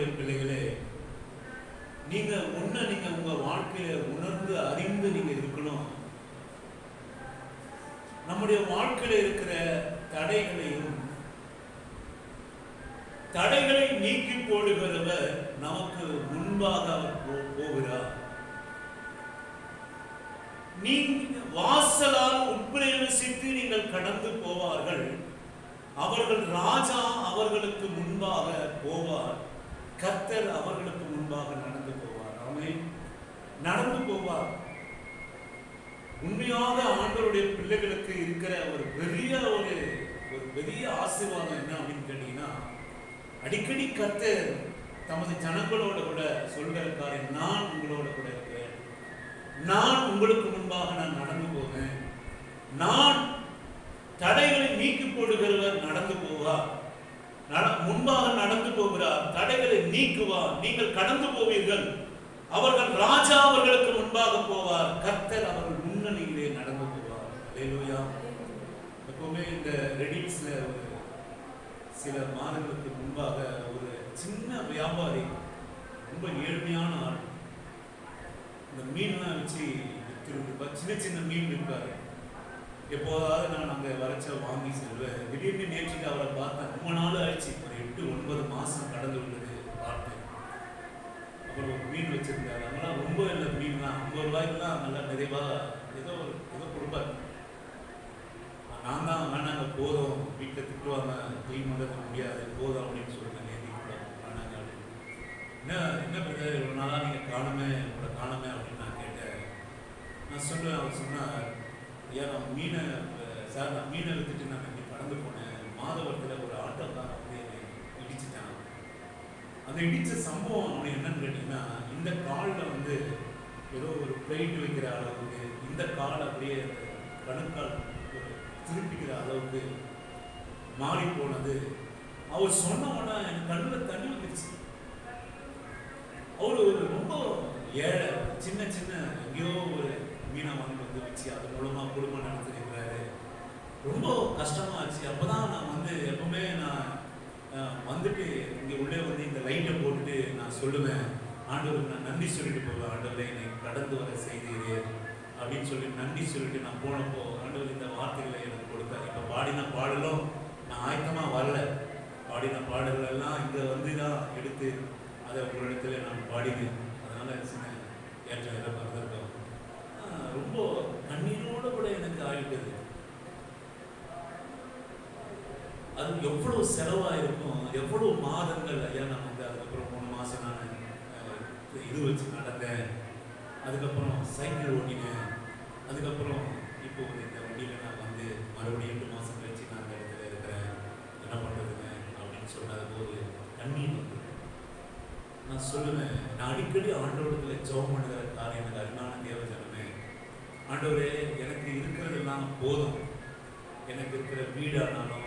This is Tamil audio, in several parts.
ஆண்டவருடைய பிள்ளைகளே, நீங்க உங்க வாழ்க்கையில உணர்ந்து அறிந்து நீங்க இருக்கணும். நம்முடைய வாழ்க்கையில இருக்கிற தடைகளை நீக்கி போடுகிறவர் நமக்கு முன்பாக அவர் போகிறார். வாசலால் உட்பிரவேசித்து நீங்கள் கடந்து போவார்கள். அவர்கள் ராஜா அவர்களுக்கு முன்பாக போவார். கர்த்தர் அவர்களுக்கு முன்பாக நடந்து போவார். ஆமென். நடந்து போவார். உண்மையாக ஆண்டவருடைய பிள்ளைகளுக்கு இருக்கிற ஒரு பெரிய ஆசீர்வாதம் என்ன அப்படின்னு கேட்டீங்கன்னா, அடிக்கடி கர்த்தர் தமது ஜனங்களோட கூட சொல்கிற காரியம், நான் உங்களோட கூட இருக்கிறேன், நான் உங்களுக்கு முன்பாக நான் நடந்து போவேன், நான் தடைகளை நீக்கி போடுகிறவர் நடந்து போவார், முன்பாக நடந்து போகிறார், தடைகளை நீக்குவார், நீங்கள் கடந்து போவீர்கள், அவர்கள் ராஜா அவர்களுக்கு முன்பாக போவார், கர்த்தர் அவர்கள் முன்னணியிலே நடந்து போவார். அல்லேலூயா. எப்பவுமே இந்த ரெடிட்ஸ்ல சில மாதங்களுக்கு முன்பாக ஒரு சின்ன வியாபாரி, ரொம்ப ஏழ்மையான ஆள், இந்த மீன்லாம் வச்சு சின்ன சின்ன மீன் விற்பாரு. எப்போதாவது நான் அங்கே வரைச்ச வாங்கி செல்வேன். திடீர்னு நேற்றுக்கு அவரை பார்த்தேன். ரொம்ப நாள் ஆயிடுச்சு, ஒரு 8-9 மாதம் கடந்து விட்டது பார்த்தேன். அப்புறம் ஒரு மீன் வச்சிருந்தாரு. அதெல்லாம் ரொம்ப இல்லை, மீன்லாம் 50 ரூபாய்க்குலாம் நல்லா நிறைவாக ஏதோ கொடுப்பாரு. நான் தான் வேணாங்க, போதும், வீட்டில் திட்டுவாங்க, க்ளீன் பண்ணுறது முடியாது, போதும் அப்படின்னு சொல்லிட்டு நேற்று கூட வேணாங்க அப்படின்னு. என்ன பிரதர் இவ்வளோ நாளாக நீங்கள் உங்களை காணுமே அப்படின்னு நான் கேட்டேன். நான் சொல்லுவேன். அவர் சொன்னார், ஐயா நான் மீனை வித்துட்டு நான் இங்கே கடந்து போனேன். மாதவரத்தில் ஒரு ஆட்டோக்காரன் வந்து என்னை இடிச்சுட்டான். அந்த இடித்த சம்பவம் அவனுக்கு என்னன்னு கேட்டிங்கன்னா, இந்த காலில் வந்து ஏதோ ஒரு பிளேட் வைக்கிற அளவுக்கு, இந்த கால் அப்படியே கணுக்கால் திருப்பிக்கிற அளவுக்கு மாறி போனது. அவர் சொன்னவனா என் கண்ணில் தண்ணி வந்துருச்சு. அவரு ரொம்ப ஏழை, சின்ன எங்கேயோ ஒரு மீனை வாங்கி வந்து வச்சு அது மூலமாக குடும்பம் நடத்திருக்கிறாரு. ரொம்ப கஷ்டமாச்சு. அப்போதான் நான் வந்து எப்பவுமே நான் வந்துட்டு இங்கே உள்ளே வந்து இந்த லைட்டை போட்டுட்டு நான் சொல்லுவேன், ஆண்டவருக்கு நான் நன்றி சொல்லிட்டு போவேன். ஆண்டவரை என்னை கடந்து வர செய்தீரே அப்படின்னு சொல்லி நன்றி சொல்லிட்டு நான் போனப்போ ஆண்டவர் இந்த வார்த்தைகளை எனக்கு கொடுத்தார். இப்போ பாடின பாடலும் நான் ஆயத்தமாக வரல. பாடின பாடல்கள் எல்லாம் இங்கே வந்து தான் எடுத்து அதை உங்களிடத்துல நான் பாடினேன். அதனால் சின்ன ஏற்றம் இதை மறந்துருக்கோம். ரொம்ப கண்ணீரோடு கூட எனக்கு ஆகிட்டது. அது எவ்வளோ செலவாக இருக்கும், எவ்வளோ மாதங்கள். ஐயா நான் வந்து அதுக்கப்புறம் 3 மாதம் நான் இது வச்சு நடந்தேன். அதுக்கப்புறம் சைக்கிள் ஓட்டினேன். அதுக்கப்புறம் இப்போ இந்த வண்டியில் நான் வந்து மறுபடியும் 8 மாதம் கழிச்சு நான் அந்த இடத்துல இருக்கிறேன், என்ன பண்ணுறதுங்க அப்படின்னு சொன்னது போது கண்ணீர் வந்து நான் சொல்லுவேன். நான் அடிக்கடி ஆண்டவரத்தில் ஜெபம் பண்ணுகிற காரியம், எனக்கு அருமையான தேவஜனமே, ஆண்டவரே எனக்கு இருக்கிறதெல்லாம் போதும். எனக்கு இருக்கிற வீடானாலும்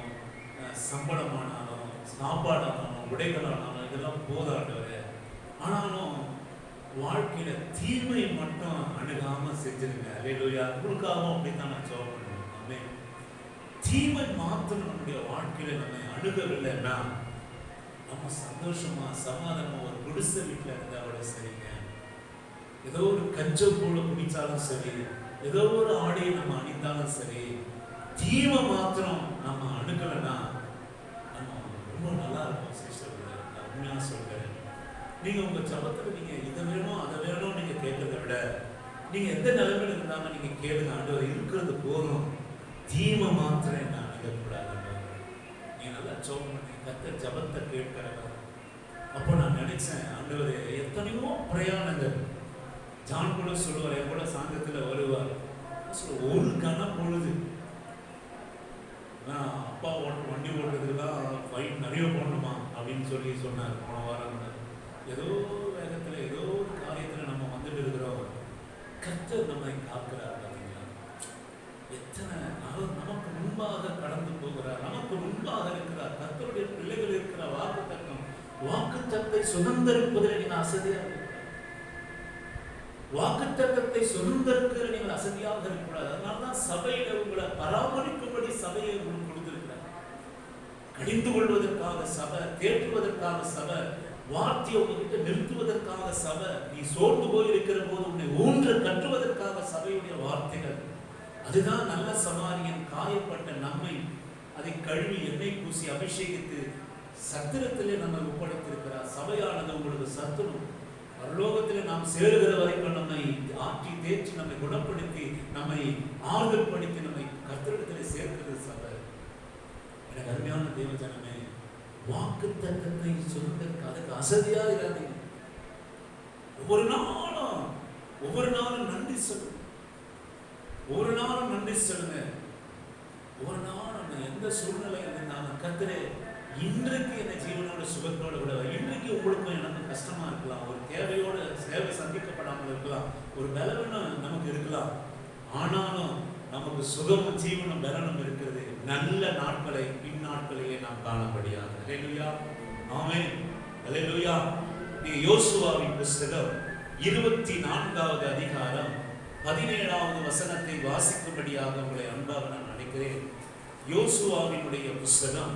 சம்பளமானாலும் சாப்பாடானாலும் உடைகளானாலும் இதெல்லாம் போதும் ஆண்டவரே. ஆனாலும் வாழ்க்கையில தீமை மட்டும் அணுகாம செஞ்சிருங்க. அல்லேலூயா. உங்களுக்காகவும் அப்படித்தான் நான் ஜெபம் பண்ணுவேன். தீமை மாத்திரம் நம்முடைய வாழ்க்கையில நம்ம அணுகவில்லைன்னா நம்ம சந்தோஷமா சமாதானமா ஒரு குடிசை வீட்டில் இருந்தாவோட சரிங்க, ஏதோ ஒரு கஞ்சம் போல குடிச்சாலும் சரி, ஏதோ ஒரு ஆடையை நம்ம அணிந்தாலும் சரி, தீமை மாத்திரம் நம்ம அணுகலைன்னா நம்ம ரொம்ப நல்லா இருக்கும். சிஸ்டர் நான் உண்மையாக சொல்கிறேன். நீங்கள் உங்கள் ஜபத்தில் நீங்கள் இதை வேணும் அதை வேணும் நீங்கள் கேட்கறதை விட நீங்கள் எந்த நிலைமையில் இருந்தாலும் நீங்கள் கேளுங்க. ஆண்டவர் இருக்கிறது போதும், தீமை மாத்திரம் என்ன அணுகக்கூடாது. நீங்கள் நல்லா ஜபம் பண்ணி கர்த்தர் ஜபத்தை கேட்கிறவர். அப்போ நான் நினைச்சேன், ஆண்டவர் எத்தனையோ பிரயாணங்கள். ஜான் கூட சொல்லுவார், என் கூட சாங்கத்தில் வருவார், ஒரு கண பொழுது அப்பா வண்டி ஓட்டுறதுலாம் ஃபைன் நிறைய போடணுமா அப்படின்னு சொல்லி சொன்னார் போன வாரம். ஏதோ வேகத்தில் ஏதோ ஒரு காரியத்தில் நம்ம வந்துட்டு இருக்கிறோம். கர்த்தர் நம்மை காக்கிறார். பார்த்தீங்களா, எத்தனை நமக்கு முன்பாக கடந்து போகிறார், நமக்கு முன்பாக இருக்கிறார். கர்த்தருடைய பிள்ளைகள் இருக்கிற வாக்குத்தத்தை சுதந்திரிப்பதில் நீங்கள் அசதியாக இருக்கிறார். வாக்குத்தத்தத்தை சுதந்திரிக்கிற நீங்கள் அசதியாக இருக்கக்கூடாது. அதனால்தான் சபையில உங்களை பராமரிக்கும்படி சபையை உங்களுக்கு கொடுத்திருக்கிறார். கடிந்து கொள்வதற்காக சபை, தேற்றுவதற்காக சபை, வார்த்தையை உங்ககிட்ட நிறுத்துவதற்காக சபை, நீ சோர்ந்து போயிருக்கிற போது உன்னை ஊன்ற கட்டுவதற்காக சபையுடைய வார்த்தைகள். அதுதான் நல்ல சமாரியன் காயப்பட்ட நம்மை அதை கழுவி எண்ணெய் பூசி அபிஷேகித்து சத்திரத்திலே நம்ம ஒப்படைத்திருக்கிறார். சபையானது உங்களுக்கு சத்துணம். பரலோகத்திலே நாம் சேருகிற வரைக்கும் நம்மை ஆற்றி தேற்றி நம்மை குணப்படுத்தி நம்மை ஆறுதல் படுத்தி நம்மை கர்த்தரிடத்திலே சேர்க்கிறது சபை. எனக்கு அருமையான தேவஜனமே, வாக்கு தத்தத்தை சொல்வதற்கு அதுக்கு அசதியா இராதீங்க. ஒவ்வொரு நாளும் நன்றி சொல்லுங்க. ஒவ்வொரு நாளும் நன்றி சொல்லுங்க. ஒவ்வொரு நாளும் எந்த சூழ்நிலையில் நான் கர்த்தரே இன்றைக்கு என்ன ஜீவனோட சுகத்தோட விட, இன்றைக்கு உங்களுக்கும் எனக்கும் கஷ்டமா இருக்கலாம், ஒரு தேவையோட சேவை சந்திக்கப்படாமல் இருக்கலாம், ஒரு பலவீனம் நமக்கு இருக்கலாம். ஆனாலும் நமக்கு சுகமும் ஜீவனும் பலனும் இருக்கிறது. நல்ல நாட்களை பின்னாட்களையே நாம் காணப்படியாக. அல்லேலூயா, ஆமென், அல்லேலூயா. நீங்க யோசுவாவின் புஸ்தகம் 24வது அதிகாரம் 17வது வசனத்தை வாசிக்கும்படியாக உங்களை அன்பாக நான் அழைக்கிறேன். யோசுவாவினுடைய புஸ்தகம்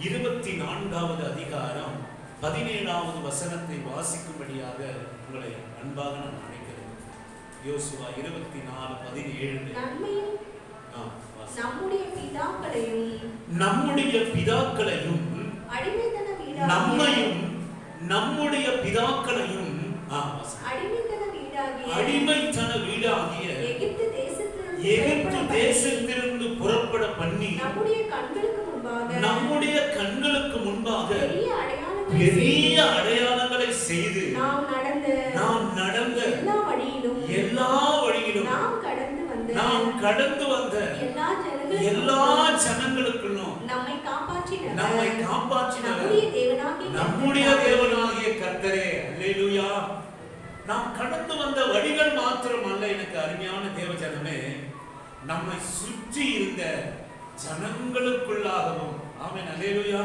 24வது அதிகாரம் 17வது வசனத்தை வாசிக்கும்படியாக உங்களை அன்பாக நான் அழைக்கிறேன். யோசுவா 24:17. நம்முடைய பிதாக்களையும் நம்மையும் நம்முடைய பிதாக்களையும் அடிமைத்தன வீடாகிய எகிப்து தேசத்திலிருந்து புறப்பட பண்ணி நம்முடைய கண்களுக்கு முன்பாக பெரிய அடையாளங்களை செய்து நாம் நடந்த எல்லா வழியிலும் நாம் கடந்து வந்த எல்லா ஜனங்களுக்குள்ளும் நம்மை காப்பாற்றினவர் நம்முடைய தேவனாகிய கர்த்தரே. அல்லேலூயா. நாம் கடந்து வந்த வழிகள் மாத்திரம் அல்ல, எனக்கு அருமையான தேவஜனமே, நம்மை சுற்றி இருந்த ஜனங்களுக்குள்ளாகவும். ஆமென், அல்லேலூயா.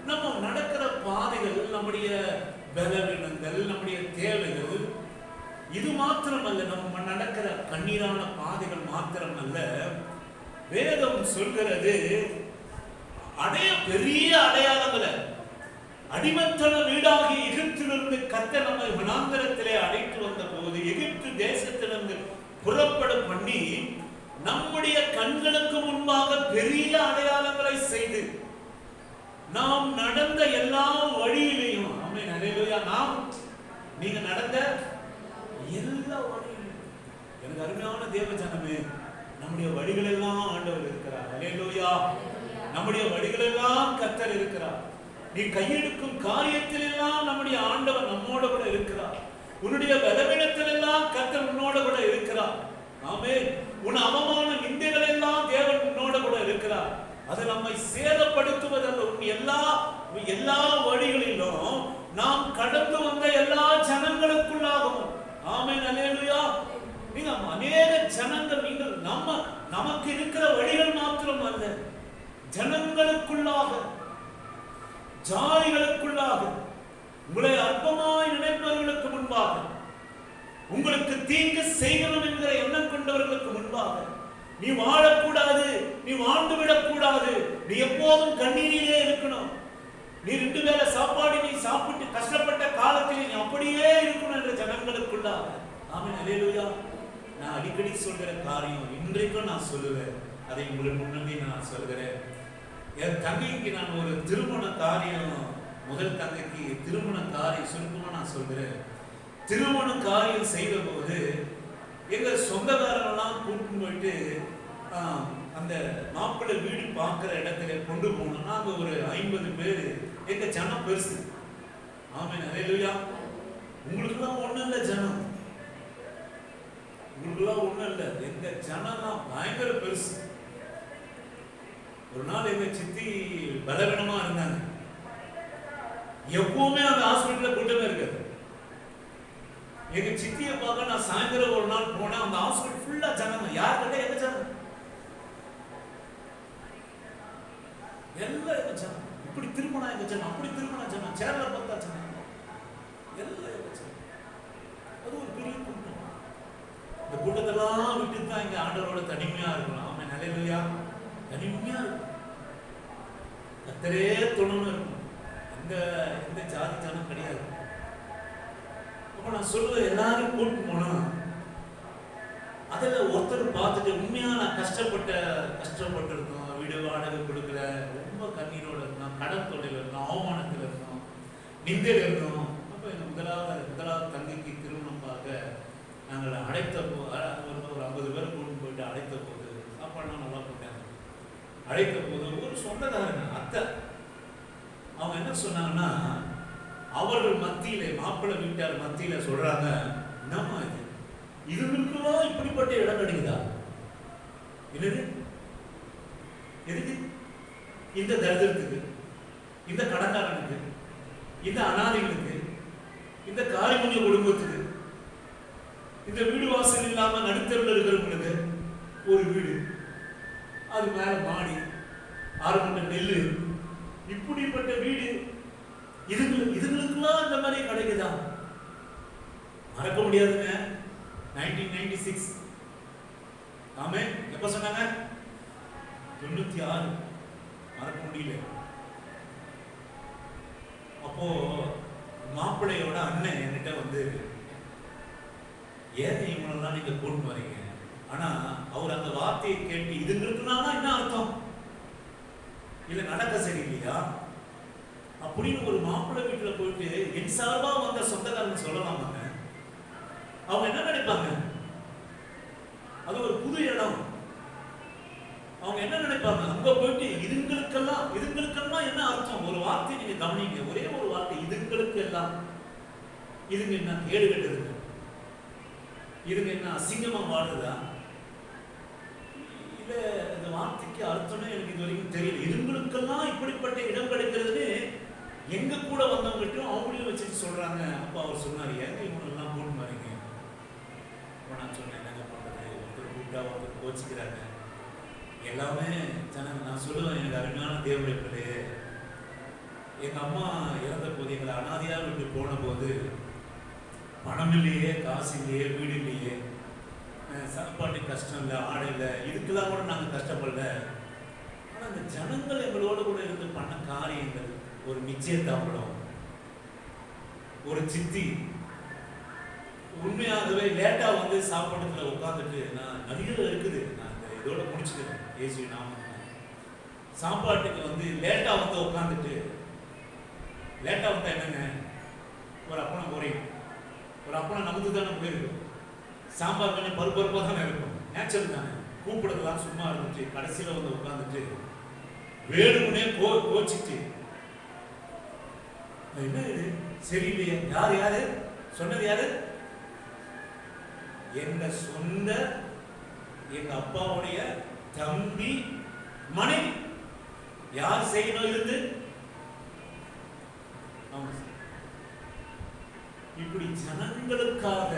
நம்ம நடக்கிற பாதைகள், நம்முடைய பலவீனங்கள், நம்முடைய தேவைகள், இது மாத்திரம் அல்ல. நம்ம நடக்கிற கண்ணீரான பாதைகள் மாத்திரம் அல்ல. வேதம் சொல்கிறது பெரிய அடையாளங்களை, அடிமைத்தன வீடாகி எகிப்திலிருந்து கர்த்தர் நம்மை வனாந்தரத்திலே அழைத்து வந்த போது, எகிப்து தேசத்திலிருந்து புறப்பட பண்ணி நம்முடைய கண்களுக்கு முன்பாக பெரிய அடையாளங்களை செய்து நாம் நடந்த எல்லா வழியிலையும். ஆமென், அல்லேலூயா. நீங்க நடந்த எல்லா வழியிலும், எனக்கு அருமையான தேவஜனமே, நம்முடைய வழிகள் எல்லாம் ஆண்டவர் இருக்கிறார். அல்லேலூயா. நம்முடைய வழிகள் எல்லாம் கர்த்தர் இருக்கிறார். நீ கையெடுக்கும் காரியத்தில் எல்லாம் நம்முடைய ஆண்டவர் நம்மோட கூட இருக்கிறார். உன்னுடைய பலவீனத்தில் எல்லாம் கர்த்தர் உன்னோட கூட இருக்கிறார். ஆமென். உன் அவமான நிந்தைகள் எல்லாம் தேவன் உன்னோட கூட இருக்கிறார். அது நம்மை சேதப்படுத்துவதல்ல. எல்லா வழிகளிலும் நாம் கடந்து வந்த எல்லா ஜனங்களுக்குள்ளாகவும். ஆமென், அல்லேலூயா. நீங்க அநேக ஜனங்கள், நீங்கள் நமக்கு இருக்கிற வழிகள் மாத்திரம் அல்ல, ஜனங்களுக்குள்ளாக, ஜாதிகளுக்குள்ளாக, உங்களை அற்பமாய் நினைப்பவர்களுக்கு முன்பாக, உங்களுக்கு தீங்கு செய்யணும் என்கிற எண்ணம் கொண்டவர்களுக்கு முன்பாக, நீ வாழக்கூடாது, நீ வாழ்ந்து விடக்கூடாது, நீ எப்போதும் கண்ணீரிலே இருக்கணும், நீ 2 வேளை சாப்பாடு நீ சாப்பிட்டு கஷ்டப்பட்ட காலத்தில் நீ அப்படியே இருக்கணும் என்ற ஜனங்களுக்குள்ளாக. ஆமென், அல்லேலூயா. நான் அடிக்கடி சொல்கிற காரியம், இன்றைக்கும் நான் சொல்லுவேன், அதை உங்களுக்கு முன்னாடி நான் சொல்கிறேன். என் தங்கைக்கு நான் ஒரு திருமண காரியம், முதல் தங்கைக்கு திருமண காரியம் சுருக்கமா நான் சொல்கிறேன். திருமண காரியம் செய்த போது எங்க சொந்தக்காரங்கெல்லாம் கூட்டு போயிட்டு அந்த மாப்பிள்ளை வீடு பார்க்கிற இடத்துல கொண்டு போனோம். நாங்க ஒரு 50 பேர். எங்க ஜனம் பெருசு. ஆமென், அல்லேலூயா. உங்களுக்குலாம் ஒண்ணும் இல்லை ஜனம், உங்களுக்குலாம் ஒண்ணும் இல்லை. எங்க ஜனம் பயங்கர பெருசு. ஒரு நாள் எங்க சித்தி பலவீனமா இருந்தாங்க. எப்பவுமே அந்த ஹாஸ்பிட்டல்ல கூட்டமே இருக்காது. எங்க சித்தியை பார்க்க நான் சாயந்தரம் ஒரு நாள் போனேன். அந்த ஹாஸ்பிட்டல் ஃபுல்லா ஜனங்க. யார் கிட்ட எங்க ஜனம்? எல்லாம் எங்க ஜனம். இப்படி திருமணம் எங்க ஜனம், அப்படி திருமணம் ஜனம், சேர்ல பார்த்தா ஜனம், எல்லாம் எங்க ஜனம். அது ஒரு பெரிய கூட்டம். இந்த கூட்டத்தெல்லாம் விட்டு தான் இங்க ஆண்டவரோட தனிமையா இருக்கணும். ஆமென், அல்லேலூயா. தனிமையா இருக்கும். கர்த்தரே துணைன்னு இருக்கும். எந்த ஜாதி ஜனம் கிடையாது. அப்ப நான் சொல்லுவேன், எல்லாரும் கூட்டு போனா அதில் ஒருத்தர் பார்த்துட்டு உண்மையாக நான் கஷ்டப்பட்டு இருந்தோம், வீடு வாடகை கொடுக்கல, ரொம்ப கண்ணீரோடு இருந்தோம், கடன் தொழில் இருந்தோம், அவமானத்தில் இருந்தோம், நிந்தையில் இருந்தோம். அப்போ எங்கள் முதலாவது தங்கைக்கு திருமணம் பார்க்க நாங்கள் அழைத்த ஒரு 50 பேர் கூட்டு போயிட்டு அழைத்த போது சாப்பாடுலாம் நல்லா போட்டாங்க. அழைத்த போது ஒரு சொந்தக்காரங்க அத்தை அவங்க என்ன சொன்னாங்கன்னா, அவர்கள் மத்தியிலே மாப்பிள்ளை வீட்டார் மத்தியில சொல்றாங்க, என்னம்மா இது இதுகளுக்கெல்லாம் இப்படிப்பட்ட இடம் கிடைக்குதா? என்னது எதுக்கு? இந்த தரித்திரத்துக்கு, இந்த கடன்காரனுக்கு, இந்த அனாதைகளுக்கு, இந்த காரிமஞ்ச குடும்பத்துக்கு, இந்த வீடு வாசல் இல்லாம நடுத்தருவில் இருக்கிறவங்களுக்கு ஒரு வீடு, அது மேல மாடி, 6 மணி நெல்லு, இப்படிப்பட்ட வீடு இதுகளுக்கெல்லாம் இந்த மாதிரி கிடைக்குதா? மறக்க முடியாதுங்க. 1996 ஆமே, எப்ப சொன்னாங்க? 96. மறக்க முடியல. அப்போ மாப்பிள்ளையோட அண்ணன் என்கிட்ட வந்து, ஏன் இவனெல்லாம் நீங்க கூட்டு வரீங்க? ஆனா அவர் அந்த வார்த்தையை கேட்டு இதுங்களுக்குனா என்ன அர்த்தம்? இல்ல நடக்க சரியில்லையா அப்படின்னு ஒரு மாப்பிள்ளை வீட்டுல போயிட்டு என் சார்பா வந்த சொந்தக்காரங்க சொல்லலாமாங்க? அவங்க என்ன நினைப்பாங்க? அது ஒரு புது இடம். அவங்க என்ன நினைப்பாங்க? அங்க போயிட்டு இதுங்களுக்கெல்லாம் என்ன அர்த்தம்? ஒரு வார்த்தை நீங்க கவனிங்க, ஒரே ஒரு வார்த்தை, இதுங்களுக்கு எல்லாம். இதுங்க என்ன கேடு கட்டுதுங்க? இதுங்க என்ன அசிங்கமா வாடுதா? இல்ல இந்த வார்த்தைக்கு அர்த்தம்னு எனக்கு இது வரைக்கும் தெரியல. இதுங்களுக்கெல்லாம் இப்படிப்பட்ட இடம் கிடைக்கிறதுன்னு எங்க கூட வந்தவங்ககிட்டும் அவங்களையும் வச்சுட்டு சொல்றாங்க. அப்ப அவர் சொன்னார், ஏங்க இவனெல்லாம் கூட்டு வரீங்க? நான் சொன்னேன், என்னங்க பண்றது, ஒருத்தர் கூப்பிட்டா ஒருத்தர் கோச்சிக்கிறாங்க, எல்லாமே ஜனங்க. நான் சொல்லுவேன், எனக்கு அருமையான தேவனுடைய பிள்ளையே, எங்க அம்மா இறந்த போது, எங்களை அனாதையா விட்டு போன போது, பணம் இல்லையே, காசு இல்லையே, வீடு இல்லையே, சாப்பாட்டு கஷ்டம் இல்லை, ஆடை இல்லை, இதுக்கெல்லாம் கூட நாங்கள் கஷ்டப்படல. ஆனால் அந்த ஜனங்கள் எங்களோட கூட இருந்து பண்ண காரியங்கள், ஒரு நிச்சயதாம்பலம், ஒரு சித்தி, உண்மையாகவே லேட்டா வந்து சாப்பாட்டுல உட்காந்துட்டு, நான் நிறைய இருக்குது, நான் இதோட முடிச்சுக்கிறேன், ஏசி நாம சாப்பாட்டுக்கு வந்து லேட்டா வந்து உட்காந்துட்டு, லேட்டா வந்தா என்னங்க, ஒரு அப்பளம் குறையும், ஒரு அப்பளம் நமக்கு தானே போயிருக்கும், சாம்பார் கொஞ்சம் பருப்பருப்பாக தானே இருக்கும், நேச்சுரல் தானே, கூப்பிடுறதுலாம் சும்மா இருந்துச்சு. கடைசியில் வந்து உட்காந்துட்டு வேணும்னே கோச்சிட்டு, என்ன இது சரியில்லையே? யாரு சொன்னது? யாரு? எங்க சொந்த, எங்க அப்பாவுடைய தம்பி மனைவி. யார் செய்யணும் இருந்து? இப்படி ஜனங்களுக்காக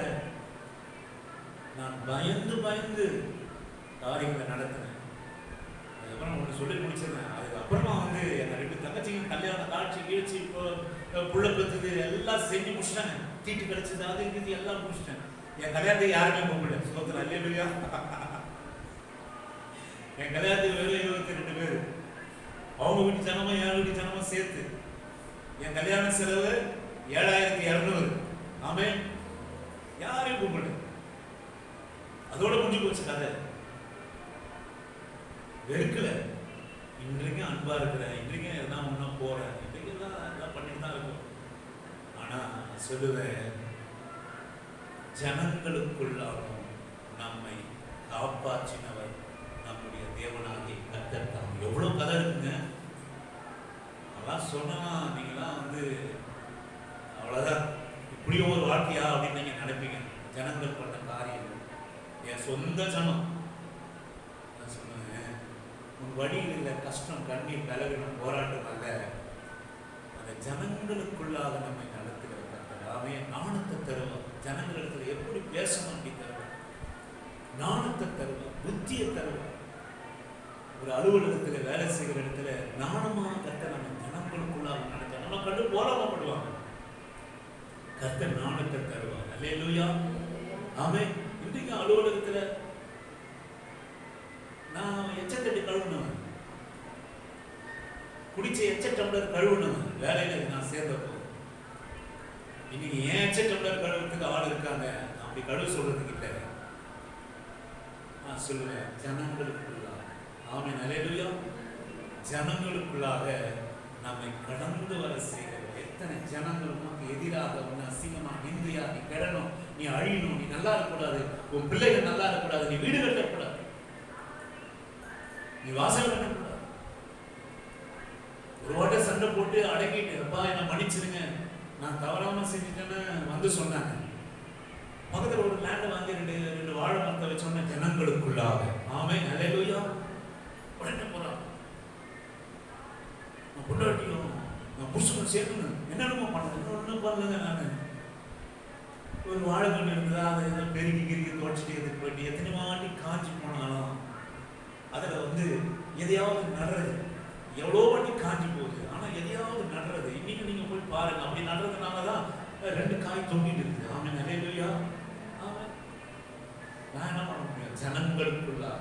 நான் பயந்து காரியங்களை நடத்தினேன். அதுக்கப்புறம் ஒன்று சொல்லி முடிச்சிருந்தேன். அதுக்கப்புறமா வந்து எங்க 2 தங்கச்சிங்க கல்யாணம், காட்சி கீழ்ச்சி, புள்ள பெற்றது எல்லாம் செஞ்சு முடிச்சிட்டாங்க. தீட்டு கிடைச்சது, அது இது எல்லாம் முடிச்சிட்டேன். என் கல்யாணத்துக்கு யாருமே போகல. சோத்திரம் அல்லேலூயா. என் கல்யாணத்துக்கு வெறும் 22 பேர், அவங்க வீட்டு ஜனமும் என் வீட்டு ஜனமும் சேர்த்து என் கல்யாண செலவு 7200. ஆமே, யாரையும் கூப்பிடல. அதோட முடிஞ்சு போச்சு கதை. வெறுக்கல. இன்றைக்கும் அன்பா இருக்கிறேன், இன்றைக்கும் எதனா ஒன்றா போறேன், இன்றைக்கும் எல்லாம் பண்ணிட்டு தான் இருக்கும். ஆனா சொல்லுவேன், ஜனங்களுக்குள்ளாலும் நம்மை காப்பாற்றினவர் நம்முடைய தேவனாகிய கர்த்தர் தான். எவ்வளவு கதை இருக்குங்க. அதெல்லாம் சொன்னா நீங்களாம் வந்து அவ்வளவுதான், இப்படியும் ஒரு வாழ்க்கையா அப்படின்னு நீங்க நினைப்பீங்க. ஜனங்கள் பண்ண காரியங்கள், என் சொந்த ஜனம். நான் சொன்னேன், உன் வழியில் இல்லை கஷ்டம், கண்ணீர், பலவீனம், போராட்டம் அல்ல, அந்த ஜனங்களுக்குள்ளாக நம்மை நடத்துகிற கர்த்தர். அவன் நாணத்தை தருவான். ஜனங்களிடத்துல எப்படி பேசணும் அப்படி தருவான், நாணத்தை தருவான், புத்தியை தருவான். ஒரு அலுவலகத்துல வேலை செய்கிற இடத்துல நாணமா கர்த்தர் நம்ம ஜனங்களுக்குள்ளாக நடத்த, நம்ம கண்டு போராடப்படுவாங்க, கர்த்தர் நாணத்தை தருவாங்க. அல்லேலூயா. ஆமென். இன்றைக்கு அலுவலகத்துல நான் எச்சத்தட்டி கழுவுனவன், குடிச்ச எச்ச டம்ளர் கழுவுனவன் வேலையில நான் சேர்ந்தப்போ. இன்னைக்கு ஏன் எச்ச டம்ளர் கழுவு சொல்றதுக்கு ஆள் இருக்காங்க, அப்படி கடுவு சொல்றதுக்கு இல்லை. நான் சொல்லுவேன் ஜனங்களுக்குள்ளாக. ஆமென், அல்லேலூயா. ஜனங்களுக்குள்ளாக நம்மை கடந்து வர செய்கிற எத்தனை ஜனங்கள் உனக்கு எதிராக உன்னை அசிங்கமா நிந்தையா நீ கெடணும், நீ அழியணும், நீ நல்லா இருக்கக்கூடாது, உன் பிள்ளைகள் நல்லா இருக்கக்கூடாது, நீ வீடு கட்டக்கூடாது, நீ வாசல் கட்டக்கூடாது. ஒரு வாட்ட சண்டை போட்டு அடக்கிட்டு அப்பா என்ன மன்னிச்சிருங்க நான் தவறாம செஞ்சுட்டேன்னு வந்து சொன்னாங்க. பக்கத்துல ஒரு லேண்ட் வாங்கி ரெண்டு வாழை மரத்தை வச்சோன்ன ஜனங்களுக்குள்ளாக. ஆமென், அல்லேலூயா. உடனே போறான், நான் பொண்டாட்டியும் நான் புருஷனும் சேர்க்கணும் என்னென்னமோ பண்ணேன், ஒன்றும் பண்ணலங்க. நான் ஒரு வாழைக்கன்று இருந்ததா அதை இதை பெருக்கி துவைச்சிட்டு எதுக்கு போயிட்டு எத்தனை வாட்டி காஞ்சி போனாலும் அதில் எதையாவது நடுறது, எவ்வளோ வாட்டி காஞ்சி போகுது, ஆனால் எதையாவது நடுறது. இன்னைக்கு நீங்கள் போய் பாருங்க, அப்படி நடுறதுனால தான் 2 காய் தொங்கிட்டு இருக்குது. ஆமென், அல்லேலூயா. ஆமென். நான் என்ன பண்ண முடியும்? ஜனங்களுக்குள்ளாக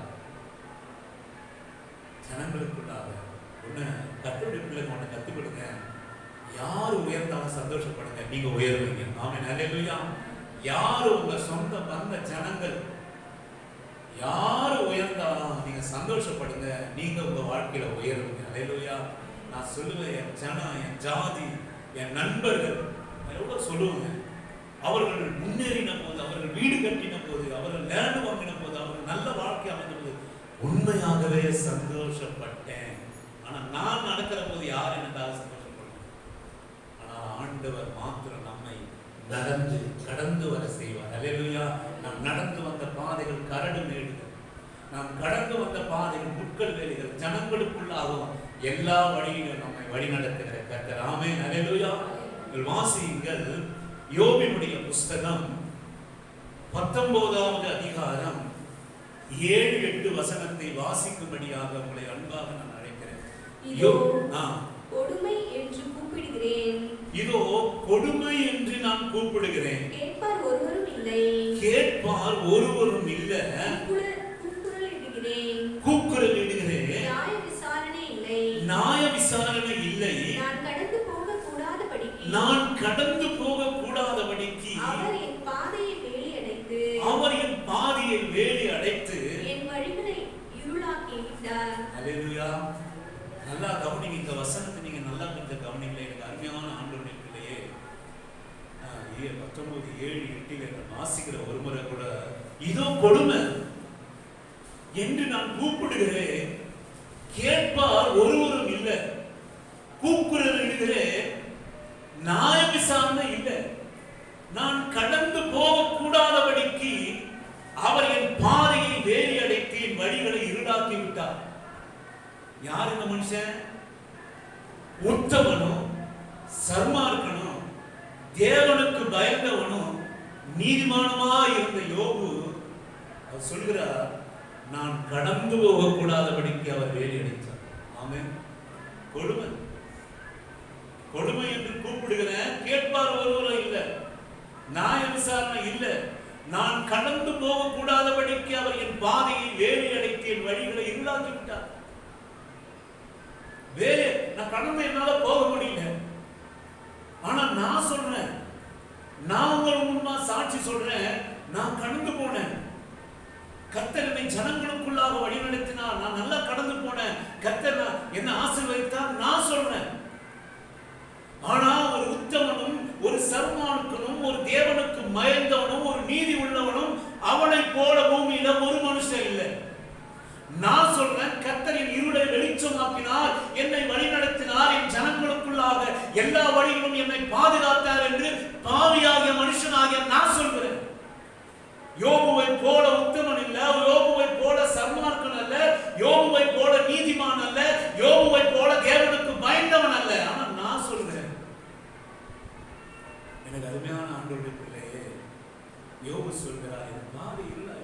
ஒன்று கர்த்தருடைய பிள்ளைங்க ஒன்று கற்றுக் கொடுங்க. யார் உயர்ந்தாலும் சந்தோஷப்படுங்க, நீங்க உயர்வீங்க. ஆமென், அல்லேலூயா. யாரு உங்க சொந்த பந்த ஜனங்கள் யாரு உயர்ந்தாலும் நீங்க சந்தோஷப்படுங்க, நீங்க உங்க வாழ்க்கையில உயர்வீங்க. அல்லேலூயா. நான் சொல்லுவேன், என் ஜனம், என் ஜாதி, என் நண்பர்கள் எவ்வளவு சொல்லுவாங்க, அவர்கள் முன்னேறின போது, அவர்கள் வீடு கட்டின போது, அவர்கள் லேண்ட் வாங்கின போது, அவர்கள் நல்ல வாழ்க்கை அமைந்த போது உண்மையாகவே சந்தோஷப்பட்டேன். ஆனா நான் நடக்கிற போது யார் எனக்காக சந்தோஷப்படணும்? ஆனா ஆண்டவர் மாத்திரம் நம்மை கடந்து வர செய்வார். அல்லேலூயா. நாம் நடந்து வந்த பாதைகள் கரடு மேடுகள், நாம் கடந்து வந்த பாதைகள் முட்கள் வேலைகள், ஜனங்களுக்குள்ளாகவும் எல்லா வழியிலும் நம்மை வழி நடத்துகிற கர்த்தர். ஆமென், அல்லேலூயா. வாசியுங்கள் யோபினுடைய புஸ்தகம் 19வது அதிகாரம் 7-8 வசனத்தை வாசிக்கும்படியாக உங்களை அன்பாக நான் அழைக்கிறேன். கொடுமை என்று கூப்பிடுகிறேன், இதோ கொடுமை என்று நான் கூப்பிடுகிறேன், கேட்பார் ஒருவரும் இல்லை, கூக்குரல் இடுகிறேன், நியாய விசாரணை இல்லை, நான் கடந்து போக கூடாதபடிக்கு அவர் என் பாதையை வேலி அடைத்து என் வழிகளை இருளாக்கி விட்டார். அல்லேலூயா. நல்லா கவனிங்க, இந்த வசனத்தை நீங்க நல்லா கொஞ்சம் கவனிங்களே. எனக்கு அருமையான ஆண்டவருடைய பிள்ளையே, 19:7-8 வாசிக்கிற ஒரு முறை கூட இதோ கொடுமை என்று நான் கூப்பிடுகிறேன், கேட்பார் ஒருவரும் இல்லை, கூக்குரல் இடுகிறேன், நியாய விசாரணை இல்லை, நான் கடந்து போக கூடாதபடிக்கு அவர் என் பாதையை வேலி அடைத்து என் வழிகளை இருளாக்கி விட்டார். யார் இந்த மனுஷன்? உத்தமனும் சர்மார்க்கனும் தேவனுக்கு பயந்தவனும் நீதிமானுமா இருந்த யோபு அவர் சொல்கிறார், நான் கடந்து போக கூடாதபடிக்கு அவர் வேலி அடைத்தார். ஆமென். கொடுமை என்று கூப்பிடுகிறேன், கேட்பார் ஒருவரும் இல்லை, நியாய விசாரணை இல்லை, நான் கடந்து போக கூடாதபடிக்கு அவர் என் பாதையை வேலி அடைத்து என் வழிகளை இருளாக்கி விட்டார். வேலை நான் கடந்து என்னால போக முடியல, ஆனா நான் சொல்றேன், நான் உங்களுக்கு முன்னா சாட்சி சொல்றேன், நான் கடந்து போனேன். கர்த்தர் என்னை ஜனங்களுக்குள்ளாக வழி நடத்தினார், நான் நல்லா கடந்து போனேன். கர்த்தர் என்ன ஆசீர்வதித்தார் நான் சொல்றேன். ஆனா ஒரு உத்தமனும் ஒரு சர்மானுக்கனும் ஒரு தேவனுக்கு பயந்தவனும் ஒரு நீதி உள்ளவனும் அவனை போல பூமியில ஒரு மனுஷன் இல்லை. நான் சொல்றேன், கர்த்தரின் இருளை வெளிச்சமாக்கினார், என்னை வழி நடத்தினார், என் ஜனங்களுக்குள்ளாக எல்லா வழிகளும் என்னை பாதுகாத்தார் என்று பாவியாகிய மனுஷனாகிய நான் சொல்கிறேன். யோபுவை போல உத்தமன் இல்ல, யோபுவை போல சர்மார்க்கன் அல்ல, யோபுவை போல நீதிமான் அல்ல, யோபுவை போல தேவனுக்கு பயந்தவன் அல்ல. ஆனா நான் சொல்கிறேன், எனக்கு அருமையான ஆண்டவருடைய பிள்ளையே, யோபு சொல்கிறார், என் பாதை இல்லை,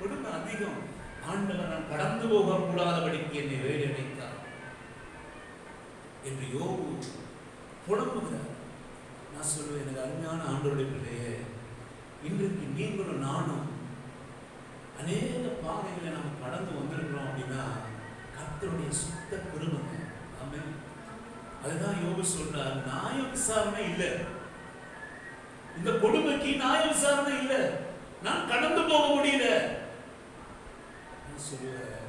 கொடுமை அதிகம், ஆண்டவர் நான் கடந்து போக கூடாதபடிக்கு என்னை வேலி அடைத்தார் என்று யோபு புலம்புகிறார். நான் சொல்லுவேன், எனக்கு அருமையான ஆண்டவருடைய பிள்ளையே, இன்றைக்கு நீங்களும் நானும் அநேக பாதைகளை நம்ம கடந்து வந்திருக்கிறோம் அப்படின்னா கர்த்தருடைய சுத்த கிருபை. ஆமென். அதுதான் யோபு சொல்றார், நியாய விசாரணை இல்லை. இந்த கொடுமைக்கு நியாய விசாரணை இல்ல, நான் கடந்து போக முடியல. சொல்லுவேன்,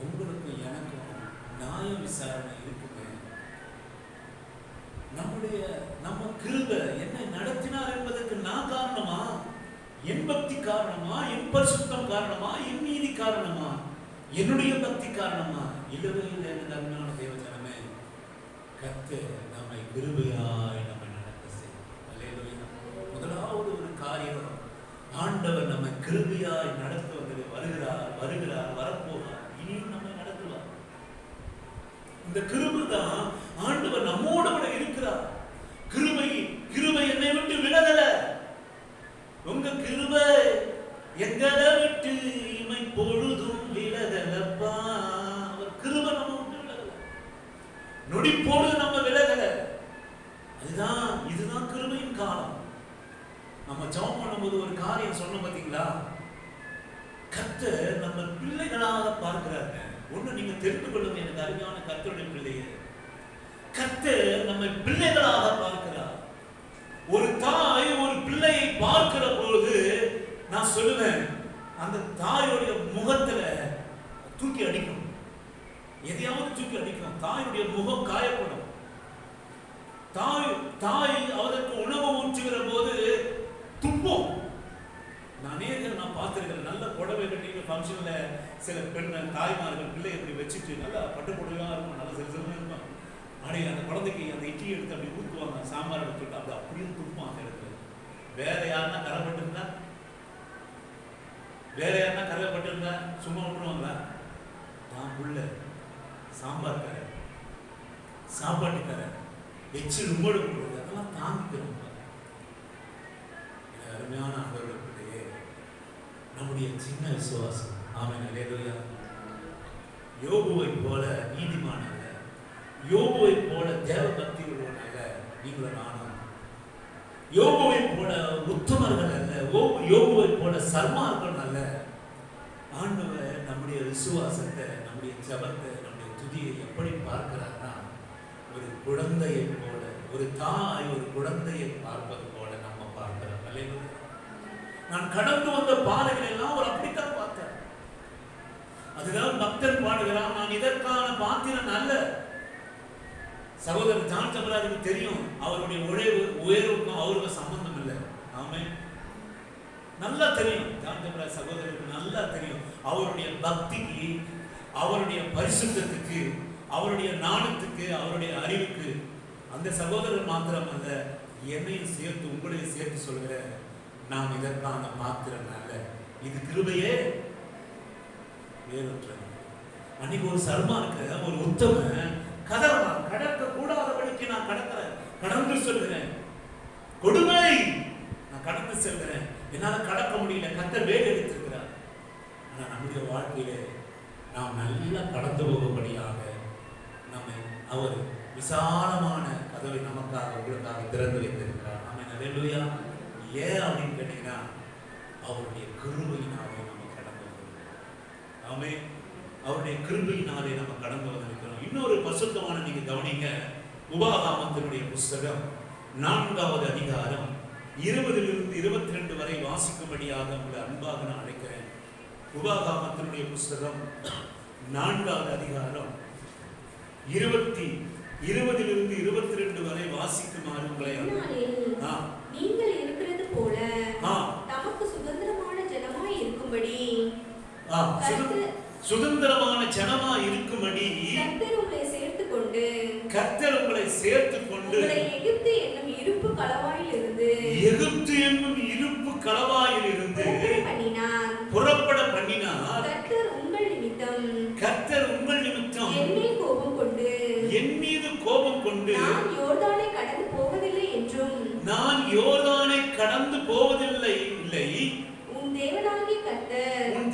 உங்களுக்கும் எனக்கும் நியாய விசாரணை இருக்குங்க. நம்ம கிருபை என்னை நடத்தினார் என்பதற்கு நான் காரணமா, என் பக்தி காரணமா, என் பரிசுத்தம் காரணமா, என் நீதி காரணமா, என்னுடைய பக்தி காரணமா? இல்லவே இல்லை. அருமையான தேவஜனமே, கர்த்தர் நம்மை கிருபையாய் நம்மை நடத்த செய்யும். அல்லேலூயா. முதலாவது ஒரு காரியம், ஆண்டவர் நம்மை கிருபையாய் நடத்துவதில் வருகிறார், வரப்போகிறார், இனியும் நம்மை நடத்துவார். இந்த கிருபை தான் ஆண்டவர் நம்மோட கூட இருக்கிறார். கிருபை என்னை விட்டு விலகல. உங்க கிருபை எங்களை விட்டு இமை பொழுதும் விலகலப்பா. அவர் கிருபை நம்ம விட்டு விலகல, நொடி பொழுது நம்ம விலகல. இதுதான் கிருபையின் காலம். நம்ம ஜெபம் பண்ணும்போது ஒரு காரியம் சொன்ன பாத்தீங்களா, கர்த்தர் நம்ம பிள்ளைகளாக பார்க்கிறாங்க. ஒண்ணு நீங்க தெரிந்து கொள்ளுங்க, எனக்கு அருமையான கர்த்தருடைய பிள்ளையே, கர்த்தர் நம்ம பிள்ளைகளாக பார்க்கிறார். ஒரு தாய் ஒரு பிள்ளையை பார்க்கிற பொழுது நான் சொல்லுவேன், அந்த தாயோடைய முகத்துல தூக்கி அடிக்கும், எதையாவது தூக்கி அடிக்கும். தாயுடைய முகம் காயப்படும். தாய் அவருக்கு உணவு ஊற்றுகிற போது துன்பம். நான் பார்த்திருக்கிறேன். நல்ல புடவை கட்டிட்டு ஃபங்க்ஷன்ல சில பெண்கள் தாய்மார்கள் பிள்ளை இப்படி வச்சுட்டு நல்லா பட்டு புடவையா இருக்கும், நல்லா சிறுசிறுன்னு இருக்கும். அப்படி அந்த குழந்தைக்கு அந்த இட்லி எடுத்து அப்படி ஊற்றுவாங்க, சாம்பார் எடுத்துட்டு அப்படி அப்படியே துப்பும் அந்த இடத்துல. வேற யாருன்னா கரைப்பட்டிருந்தா சும்மா விட்டுருவாங்களா? நான் உள்ள சாம்பார் கரை, சாப்பாட்டு கரை, எச்சு உங்களோட கொடுக்குறது, அதெல்லாம் தாங்கிக்கிறோம். அருமையான ஆண்டவர்களே, நம்முடைய சின்ன விசுவாசம். ஆமென், அல்லேலூயா. யோபுவை போல நீதிமான் அல்ல, யோபுவை போல தேவ பக்தி உள்ளவன் அல்ல நீங்களும் நானும். யோபுவை போல உத்தமர்கள் அல்ல, யோபுவை போல சர்மார்கள் அல்ல. ஆண்டவர் நம்முடைய விசுவாசத்தை, நம்முடைய ஜெபத்தை, நம்முடைய துதியை எப்படி பார்க்கிறார்னா, ஒரு குழந்தையை போல, ஒரு தாய் ஒரு குழந்தையை பார்ப்பது போல நம்ம பார்க்கிறோம். அல்லேலூயா. நான் கடந்து வந்த பாதைகள் எல்லாம் ஒரு அப்படித்தான் பார்த்தேன். அதுதான் பக்தன் பாடுகிறான், நான் இதற்கான பாத்திரன் அல்ல. சகோதரர் ஜான் சபராஜுக்கு தெரியும், அவருடைய உயர்வுக்கும் அவருக்கும் சம்பந்தம் இல்லை. ஆமென். நல்லா தெரியும், ஜான் சபராஜ் சகோதரருக்கு நல்லா தெரியும், அவருடைய பக்திக்கு, அவருடைய பரிசுத்தத்துக்கு, அவருடைய ஞானத்துக்கு, அவருடைய அறிவுக்கு. அந்த சகோதரர் மாத்திரம் அல்ல, என்னையும் சேர்த்து உங்களையும் சேர்த்து சொல்கிற, நாம் இதற்கான பாத்திரம் அல்ல, இது கிருபையே வேறொற்றது. அன்னைக்கு ஒரு சர்மா இருக்கிற ஒரு உத்தம கதறலாம், கடக்க கூடாதபடிக்கு நான் கடந்து சொல்கிறேன், கொடுமை நான் கடந்து செல்கிறேன், என்னால கடக்க முடியல, கர்த்தர் வேலை எடுத்திருக்கிறார். ஆனா நம்முடைய வாழ்க்கையில நாம் நல்லா கடந்து போகும்படியாக நம்மை அவர் விசாலமான கதவை நமக்காக உங்களுக்காக திறந்து வைத்திருக்கிறார். ஆமென், அல்லேலூயா. ஏன் அப்படின்னு கேட்டீங்கன்னா, அவருடைய கிருபையினாலே நம்ம கடந்து வந்திருக்கிறோம். ஆமென், அவருடைய கிருபையினாலே நம்ம கடந்து வந்திருக்கிறோம். இன்னொரு பரிசுத்தமான நீங்க கவனிங்க, உபாகமத்தினுடைய புஸ்தகம் 4வது அதிகாரம் 20 to 22 வரை வாசிக்கும்படியாக உங்களை அன்பாக நான் அழைக்கிறேன். உபாகமத்தினுடைய புஸ்தகம் 4வது அதிகாரம் 20 to 22 வரை வாசிக்குமாறு உங்களை நீங்கள் இருக்கிறது போல தமக்கு சுதந்திரமான ஜனமாய் இருக்கும்படி சுதந்திரமான ஜனமா இருக்கும்படி கர்த்தர் உங்களை சேர்த்துக்கொண்டு எகிப்து என்னும் இருப்பு களவாயில் இருந்து புறப்பட பண்ணினார். கர்த்தர் உங்கள் நிமித்தம் என் மீது கோபம் கொண்டு நான் யோர்தானை கடந்து போவதில்லை என்றும் உன்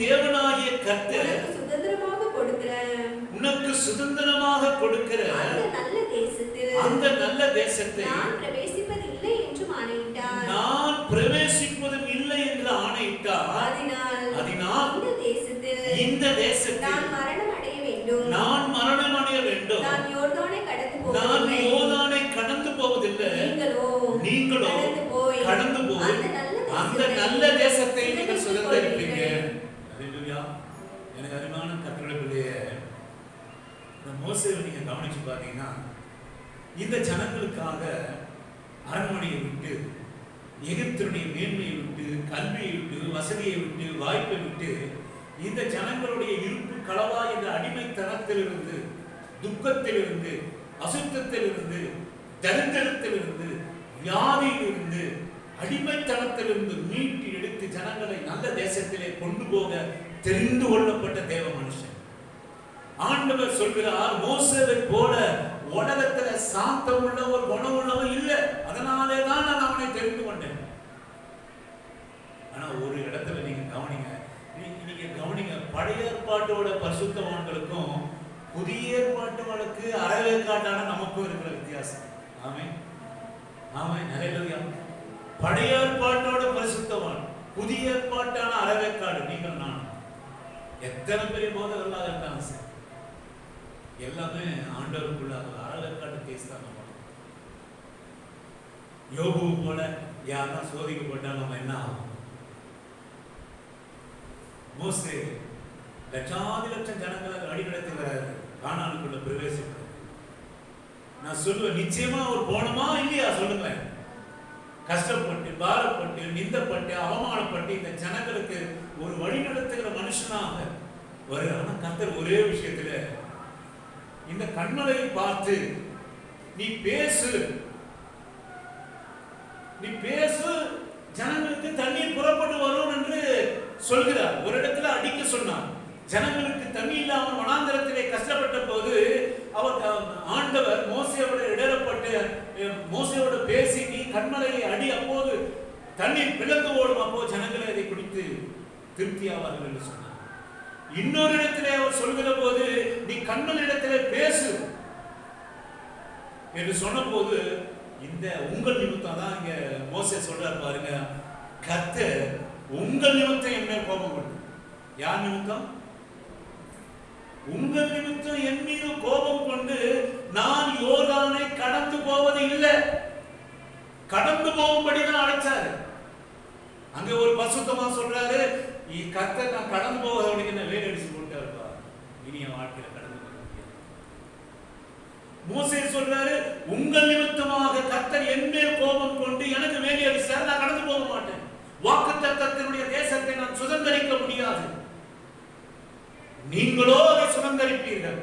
தேவனாகிய கர்த்தர் உனக்கு சுதந்திரமாக கொடுக்கிற அந்த நல்ல தேசத்தை நான் பிரவேசிப்பதும் இல்லை என்று ஆணையிட்டார். அதனால் இந்த தேசத்தில் நான் மரணம் அடைய வேண்டும். நான் யோர்தானை கடந்து போவதில்லை. நீங்களோ கடந்து போய் அந்த நல்ல தேசத்தை நீங்கள் சுதந்தரிப்பீங்க. அல்லேலூயா. எனக்கு அருமையான கர்த்தருடைய பிள்ளையே, மோசேவை நீங்க கவனிச்சு பார்த்தீங்கன்னா, இந்த ஜனங்களுக்காக அரண்மனையை விட்டு, எகிப்தினுடைய மேன்மையை விட்டு, கல்வியை விட்டு, வசதியை விட்டு, வாய்ப்பை விட்டு, இந்த ஜனங்களுடைய இருப்பு களவா என்ற அடிமைத்தனத்திலிருந்து, துக்கத்திலிருந்து, அசுத்தத்திலிருந்து, தரித்திரத்திலிருந்து, வியாதியிலிருந்து, அடிமைத்தனத்திலிருந்து மீட்டு எடுத்து ஜனங்களை நல்ல தேசத்திலே கொண்டு போக தெரிந்து கொள்ளப்பட்ட தேவ மனுஷன். ஆண்டவர் சொல்கிறார், மோசேவை போல உலகத்துல சாந்தம் உள்ள ஒரு குணம் உள்ளவன் இல்லை, அதனாலே தான் நான் அவனை தெரிந்து கொண்டேன். ஆனா ஒரு இடத்துல நீங்க கவனிங்க, பழைய ஏற்பாட்டோட பரிசுத்தவான்களுக்கும் புதிய ஏற்பாட்டோருக்கு அறவேற்காட்டான நமக்கும் இருக்கிற வித்தியாசம். ஆமென், ஆமென், ஹல்லேலூயா. பழைய ஏற்பாட்டோட பரிசுத்தவான், புதிய ஏற்பாட்டான அறவேற்காடு நீங்கள் நான். எத்தனை பெரிய போதகர்களாக இருந்தாலும் சரி, எல்லாமே ஆண்டவருக்குள்ள அறவேற்காடு கேஸ் தான். யோபு போல யாரா சோதிக்கப்பட்டா நம்ம என்ன ஆகும்? மோசே லட்சாதி லட்சம் ஜனங்களை அடிக்கடத்துகிறார் கானானுக்குள்ள பிரவேசிக்கிறார். நான் சொல்லுவேன், நிச்சயமா அவர் போனமா இல்லையா சொல்லுங்க. கஷ்டப்பட்டு, பாரப்பட்டு, நிந்தப்பட்டு, அவமானப்பட்டு இந்த ஜனங்களுக்கு ஒரு வழி நடத்துகிற மனுஷனாக ஒரு. ஆனா கர்த்தர் ஒரே விஷயத்துல, இந்த கண்மலையை பார்த்து நீ பேசு, நீ பேசு, ஜனங்களுக்கு தண்ணீர் புறப்பட்டு வரும் என்று சொல்கிறார். ஒரு இடத்துல அடிக்க சொன்னார். ஜனங்களுக்கு தண்ணி இல்லாமல் வனாந்தரத்திலே கஷ்டப்பட்ட போது அவர் ஆண்டவர் மோசேயோட இடரப்பட்டு மோசேயோட பேசி, நீ கண்மலையை அடி, அப்போது தண்ணீர் பிளந்து ஓடும், அப்போ ஜனங்களை அதை குடித்து திருப்தி ஆவார்கள் என்று சொன்னார். இன்னொரு இடத்திலே அவர் சொல்கிற போது, நீ கண்மலை இடத்திலே பேசு என்று சொன்ன போது, இந்த உங்கள் நிமித்தம் தான் இங்க மோசே சொல்றார் பாருங்க, கர்த்தர் உங்கள் நிமித்தம் என் மேல் கோபம் கொண்டு. யார் நிமித்தம்? உங்கள் நிமித்தம் என் மீது கோபம் கொண்டு நான் யோர்தானை கடந்து போவது இல்லை. கடந்து போகும்படிதான் அழைச்சாரு. அங்க ஒரு பரிசுத்தமா சொல்றாரு, கர்த்தர் நான் கடந்து போவதை என்ன வேலை அடிச்சு போட்டு இருப்பா, இனி என் வாழ்க்கையில கடந்து போக முடியாது. மோசே சொல்றாரு, உங்கள் நிமித்தமாக கர்த்தர் என் மேல் கோபம் கொண்டு எனக்கு வேலை அடிச்சாரு, நான் கடந்து போக மாட்டேன். வாக்குத்தத்தத்தினுடைய தேசத்தை நான் சுதந்தரிக்க முடியாது, நீங்களோ அதை சுதந்தரிப்பீர்கள்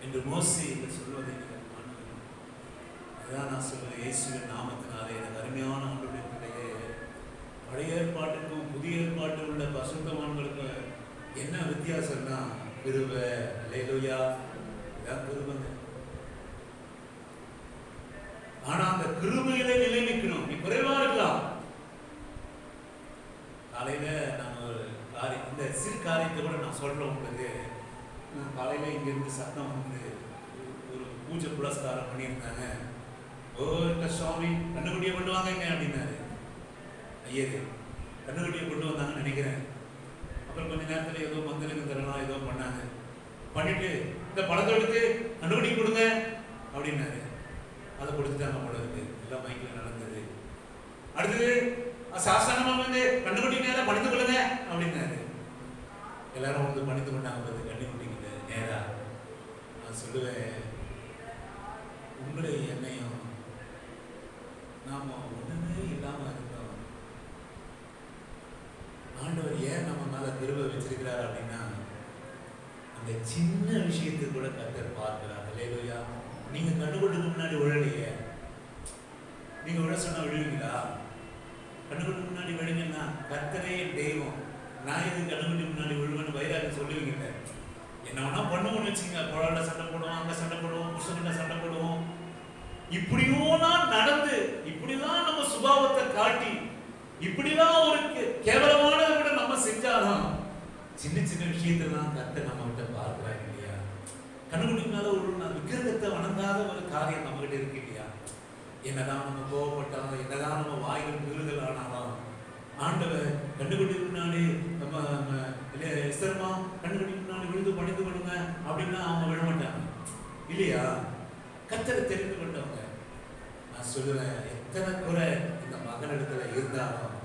என்று மோசே சொல்வதை நீங்கள் காணுங்கள். அதான் நான் சொல்றேன், இயேசுவின் நாமத்தினாலே எனக்கு அருமையான ஆண்டவருடைய பிள்ளையே, பழைய ஏற்பாட்டுக்கும் புதிய ஏற்பாட்டில் உள்ள பரிசுத்தவான்களுக்கு என்ன வித்தியாசம்னா கிருபை. அல்லேலூயா, இதான் கிருபைங்க. ஆனா அந்த கிருபையிலே நிலைநிற்கணும். நீ குறைவா இருக்கலாம். காலையில நான் ஒரு காரியம், இந்த சிறு காரியத்தை கூட நான் சொல்றேன் உங்களுக்கு. காலையில இங்க இருந்து சத்தம் வந்து ஒரு பூஜை புரஸ்காரம் பண்ணியிருந்தாங்க. ஓ சுவாமி கண்ணுக்குட்டியை கொண்டு வாங்க அப்படின்னாரு. ஐயரு கண்ணுக்குட்டியை கொண்டு வந்தாங்கன்னு நினைக்கிறேன். அப்புறம் கொஞ்ச நேரத்தில் ஏதோ மந்திரம் தரலாம் ஏதோ பண்ணாங்க. பண்ணிட்டு இந்த படத்தை எடுத்து கண்ணுக்குட்டி கொடுங்க அப்படின்னாரு. அதை கொடுத்துட்டாங்க போல இருக்கு. எல்லாம் மைக்கில் நடந்தது. அடுத்தது சாஸ்திரமா வந்து கண்ணுக்குட்டி நேரம் பணித்து கொள்ளுங்க அப்படின்னாரு. எல்லாரும் வந்து பணித்து கொண்டாங்க. கண்ணுக்குட்டிக்கிட்ட நேரா நான் சொல்லுவேன், உங்களை என்னையும் நாம ஒண்ணுமே இல்லாம இருந்தோம். ஆண்டவர் ஏன் நம்ம மேல கிருபை வச்சிருக்கிறார் அப்படின்னா, அந்த சின்ன விஷயத்தை கூட கர்த்தர் பார்க்கிறார். அல்லேலூயா. நீங்க கண்ணுக்குட்டிக்கு முன்னாடி விழலையே, நீங்க விழ சொன்னா விழுவீங்களா? கண்ணுக்குட்டி முன்னாடி விழுங்கன்னா கர்த்தரே தெய்வம், நான் இது கண்ணுக்குட்டி முன்னாடி விழுவேன்னு வைராக சொல்லுவீங்க. என்ன வேணா பண்ணுவோம்னு வச்சுங்க, குழந்தை சண்டை போடுவோம், அங்க சண்டை போடுவோம், புருஷன்கிட்ட சண்டை போடுவோம். இப்படியோலாம் நடந்து, இப்படிதான் நம்ம சுபாவத்தை காட்டி, இப்படிதான் ஒரு கேவலமானதை கூட நம்ம செஞ்சாலும் சின்ன சின்ன விஷயத்தான் கர்த்தர் நம்ம கிட்ட பார்க்கிறாங்க இல்லையா? கண்ணுக்குட்டி மேல ஒரு விக்கிரகத்தை வணங்காத ஒரு காரியம் நம்ம கிட்ட இருக்கு இல்லையா? என்னதான் நம்ம கோவப்பட்டாலும், என்னதான் நம்ம வாய்கள் விருதுகள் ஆனாலும், ஆண்டவர் கண்டுபிடி முன்னாடி நம்ம எஸ்தர்மா கண்டுபிடி முன்னாடி விழுந்து பணிந்து கொள்ளுங்க அப்படின்னா அவங்க விழ மாட்டாங்க இல்லையா? கர்த்தரை தெரிந்து கொண்டவங்க. நான் நான் சொல்லுவேன், எத்தனை குறை இந்த மகனிடத்துல இருந்தாலும்,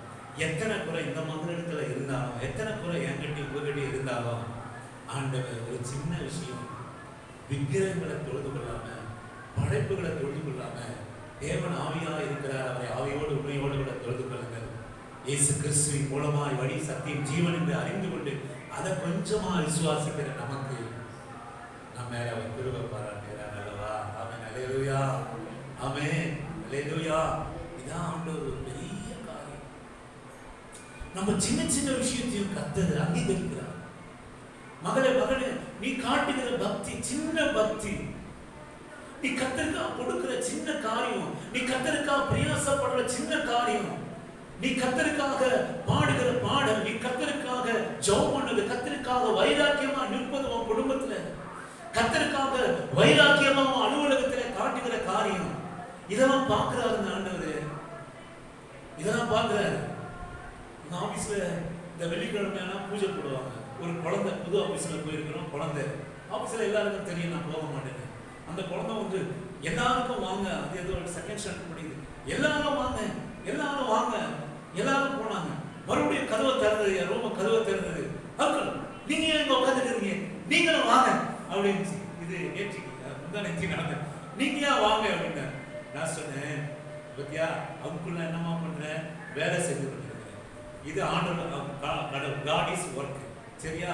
எத்தனை குறை இந்த மகனிடத்துல இருந்தாலும், எத்தனை குறை என்கிட்ட உங்ககிட்ட இருந்தாலும், ஆண்டவர் ஒரு சின்ன விஷயம், விக்கிரகங்களை தொழுது கொள்ளாம, படைப்புகளை தொழுது கொள்ளாம, தேவன் ஆவியா இருக்கிறார், அவரை ஆவியோடு உண்மையோடு கூட தொழுது கொள்ளுங்கள். இயேசு கிறிஸ்துவின் மூலமாய் வழி சத்தியம் ஜீவன் என்று அறிந்து கொண்டு அதை கொஞ்சமா விசுவாசிக்கிற நமக்கு நம்ம மேல அவர் கிருபை பாராட்டுகிறார் அல்லவா? ஆமென், அல்லேலூயா, ஆமென், அல்லேலூயா. இதான் ஆண்டவர் ஒரு பெரிய காரியம். நம்ம சின்ன சின்ன விஷயத்தையும் கர்த்தர் அங்கீகரிக்கிறார். மகளே மகளே, நீ காட்டுகிற பக்தி சின்ன பக்தி, நீ கர்த்தருக்காக கொடுக்கிற சின்ன காரியம், நீ கர்த்தருக்காக பிரயாசப்படுற சின்ன காரியம், நீ கர்த்தருக்காக பாடுகிற பாடல், நீ கர்த்தருக்காக ஜெபம் பண்ணது, கர்த்தருக்காக வைராக்கியமா நிற்பது, உன் குடும்பத்துல கர்த்தருக்காக வைராக்கியமா உன் அலுவலகத்துல காட்டுகிற காரியம், இதெல்லாம் பார்க்கிறாரு ஆண்டவரு. இதெல்லாம் பார்க்கிறாரு. இந்த ஆபீஸ்ல இந்த வெள்ளிக்கிழமையான பூஜை போடுவாங்க. ஒரு குழந்தை புது ஆபீஸ்ல போயிருக்கிறோம். குழந்தை ஆபீஸ்ல எல்லாருக்கும் தெரியும், நான் போக மாட்டேன். அந்த குழந்தை வந்து எல்லாருக்கும் வாங்க, அது ஏதோ செகண்ட் ஸ்டாண்டர்ட் முடியுது, எல்லாரும் வாங்க, எல்லாரும் வாங்க, எல்லாரும் போனாங்க. மறுபடியும் கதவை திறந்தது, ரூம கதவை திறந்தது. அங்கிள், நீங்க எங்க உட்காந்துட்டு இருக்கீங்க, நீங்களும் வாங்க அப்படின்னு. இது நேற்று முந்தானேத்தி நடந்த, நீங்க ஏன் வாங்க அப்படின்னு நான் சொன்னேன். பத்தியா, அங்குள்ள என்னமா பண்றேன், வேலை செஞ்சு பண்ணிருக்கிறேன். இது ஆண்டவர் காட் இஸ் ஒர்க். சரியா?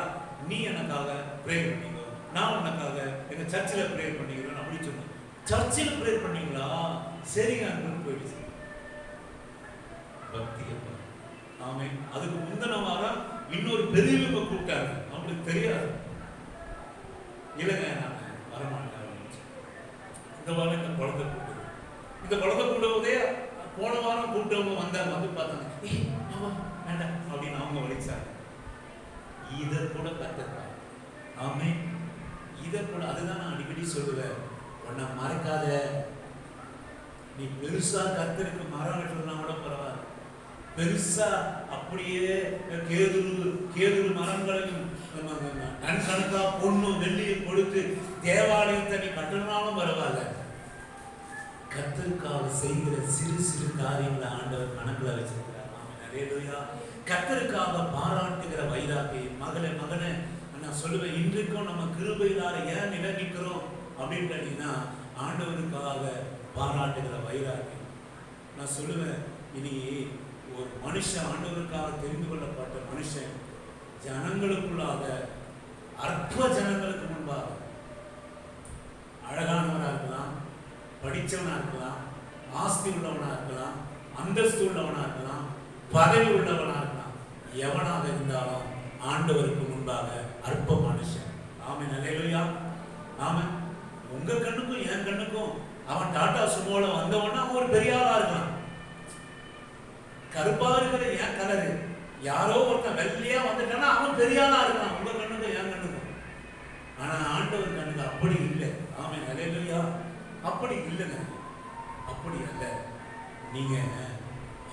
நீ எனக்காக ப்ரேயர் பண்ணிக்கோ, நான் உனக்காக எங்க சர்ச்சில் ப்ரேயர் பண்ணிக்கிறேன் அப்படின்னு சொன்னேன். சர்ச்சில் ப்ரேயர் பண்ணீங்களா? சரிங்க அங்குன்னு போயிடுச்சு. பக்தி. ஆமென். அதுக்கு முந்தின வாரம் இன்னொரு பெரியவங்க கூப்பிட்டாங்க, அவங்களுக்கு தெரியாது. இல்லைங்க நான் வரமாட்டேன் அப்படின்னு. இந்த வாரம் இந்த குழந்தை கூப்பிட்டு, இந்த குழந்தை கூப்பிடும்போதே போன வாரம் கூப்பிட்டவங்க வந்தாங்க, வந்து பார்த்தாங்க, வேண்டாம் அப்படின்னு அவங்க வலிச்சாங்க. இதை கூட கத்துக்கலாம். ஆமென். இதை கூட, அதுதான் நான் அடிக்கடி சொல்லுவேன், உன்னை மறக்காத. நீ பெருசா கர்த்தருக்கு மரம் வெட்டலாம் கூட பரவாயில்ல, பெருசா அப்படியே கேதுரு மரங்களையும் நன்கணக்கா பொண்ணு வெள்ளியை கொடுத்து தேவாலயத்தை நீ கட்டணாலும் பரவாயில்ல. கர்த்தருக்காக செய்கிற சிறு சிறு காரியங்களை ஆண்டவர் கணக்குல வச்சிருக்கிறார். அல்லேலூயா. கர்த்தருக்காக பாராட்டுகிற வைராக்கியம். மகளே மகனே, நான் சொல்லுவேன், இன்றைக்கும் நம்ம கிருபையினால ஏன் நிலைநிற்கிறோம் அப்படின்னு கேட்டீங்கன்னா, ஆண்டவருக்காக பாராட்டுகிற வைராக்கியம். நான் சொல்லுவேன், இனி ஒரு மனுஷன் ஆண்டவருக்காக தெரிந்து கொள்ளப்பட்ட மனுஷன் ஜனங்களுக்குள்ளாக, அற்ப ஜனங்களுக்கு முன்பாக அழகானவனா இருக்கலாம், படித்தவனா இருக்கலாம், ஆஸ்தி உள்ளவனா இருக்கலாம், அந்தஸ்து உள்ளவனா இருக்கலாம், பதவி உள்ளவனா இருக்கலாம், எவனாக இருந்தாலும் ஆண்டவருக்கு முன்பாக அற்ப மனுஷன். ஆமென், அல்லேலூயா, ஆமென். உங்க கண்ணுக்கும் என் கண்ணுக்கும் அவன் டாடா சுமோல வந்தவனா அவன் ஒரு பெரிய ஆளா இருக்கலாம். கருப்பா இருக்கிற என் கலரு, யாரோ ஒருத்தன் வெள்ளையா வந்துட்டானா அவன் பெரிய ஆளா இருக்கலாம், உங்க கண்ணுக்கும் என் கண்ணுக்கும். ஆனா ஆண்டவர் கண்ணுக்கு அப்படி இல்லை. ஆமென், அல்லேலூயா. அப்படி இல்லைங்க, அப்படி அல்ல. நீங்க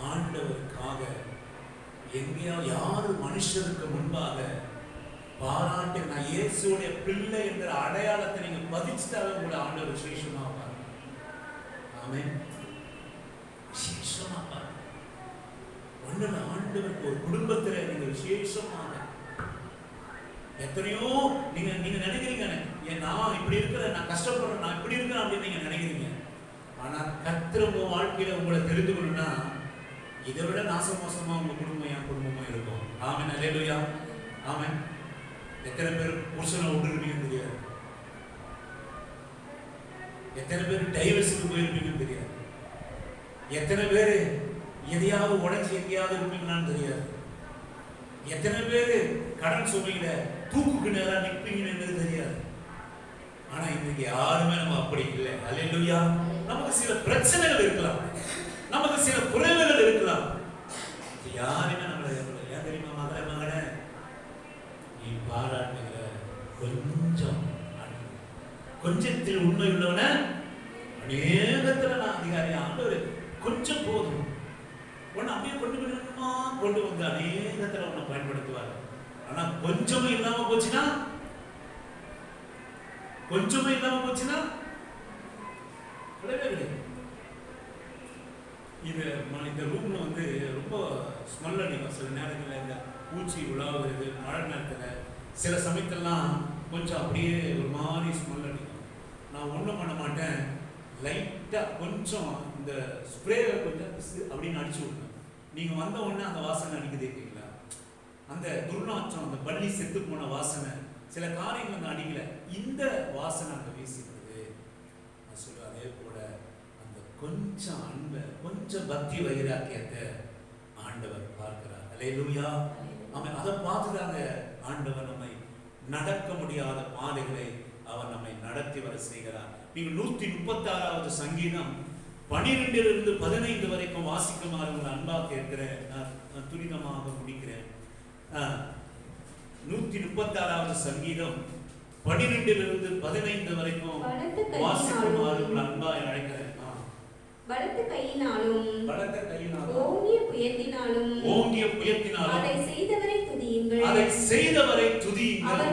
ஆண்டவருக்காக எங்கேயா யாரு மனுஷருக்கு முன்பாக பாராட்டு, நான் இயேசுடைய பிள்ளை என்ற அடையாளத்தை நீங்க பதிச்சுட்டாவே உங்களை ஆண்டவர் விசேஷமா பாருங்க. ஆமென், விசேஷமா பாருங்க. ஒண்ணுல ஆண்டவருக்கு ஒரு குடும்பத்துல நீங்க விசேஷமாக எத்தனையோ நீங்க நினைக்கிறீங்க, நான் இப்படி இருக்கிறேன், நான் கஷ்டப்படுறேன், நான் இப்படி இருக்கிறேன் அப்படின்னு நீங்க நினைக்கிறீங்க. ஆனா கர்த்தர் உங்க வாழ்க்கையில உங்களை தெரிந்து கொள்ளணும்னா இதை விட நாசமோசமா உங்க குடும்பம் என் குடும்பமா இருக்கும். ஆமென், அல்லேலூயா, ஆமென். எத்தனை பேர் புருஷனை விட்டுருப்பீங்கன்னு தெரியாது, எத்தனை பேர் டைவர்ஸுக்கு போயிருப்பீங்கன்னு தெரியாது, எத்தனை பேர் எதையாவது உடைச்சி எங்கேயாவது இருப்பீங்களான்னு தெரியாது, எத்தனை பேர் கடன் சுமையில தூக்குக்கு நேரம் நிற்பீங்கன்னு தெரியாது. ஆனா இன்னைக்கு யாருமே நம்ம அப்படி இல்லை. அல்லேலூயா. நமக்கு சில பிரச்சனைகள் இருக்கலாம், நமக்கு சில குறைவுகள் இருக்கலாம், யாருமே நம்மளை ஏன் தெரியுமா, மகளே மகனே, நீ பாராட்டுகிற கொஞ்சத்தில் உண்மை உள்ளவன அநேகத்துல நான் அதிகாரி. ஆண்டவர் கொஞ்சம் போதும், உன்னை அப்படியே கொண்டு வந்து அநேகத்துல உன்னை பயன்படுத்துவார். ஆனா கொஞ்சமே இல்லாம போச்சுன்னா, இந்த ரூம்ல வந்து ரொம்ப ஸ்மெல் அடிக்கும். சில நேரங்களில் இந்த பூச்சி உலாவுறது, மழை நேரத்தில் சில சமயத்தெல்லாம் கொஞ்சம் அப்படியே ஒரு மாதிரி ஸ்மெல் அடிக்கும். நான் ஒன்றும் பண்ண மாட்டேன், லைட்டாக கொஞ்சம் இந்த ஸ்ப்ரேவை கொஞ்சம் அப்படின்னு அடிச்சு விடுவேன். நீங்கள் வந்த உடனே அந்த வாசனை அடிக்குது இருக்கீங்களா, அந்த துர்நாற்றம், அந்த பள்ளி செத்து போன வாசனை, சில காரியங்கள் அங்கே அடிக்கல, இந்த வாசனை அங்கே வீசிடுது. நான் சொல்லுவேன், அதே போல அந்த கொஞ்சம் அன்பை, கொஞ்சம் பக்தி வைராக்கியத்தை ஆண்டவர் பார்க்கிறார். அல்லேலூயா. அவன் அதை பார்த்துதாங்க ஆண்டவர் நம்மை நடக்க முடியாத பாதைகளை அவர் நம்மை நடத்தி வர செய்கிறார். நீங்கள் 136வது சங்கீதம் 12 - 15 வரைக்கும் வாசிக்குமாறு உங்கள் அன்பாக கேட்கிறேன். நான் துரிதமாக முடிக்கிறேன். 136வது சங்கீதம் 12 - 15 வரைக்கும் வாசிக்குமாறு உங்கள் அன்பாக அழைக்கிறேன். பலத்த கையினாலும் ஓங்கிய புயத்தினாலும் அதை செய்தவரை துதியுங்கள். அவர்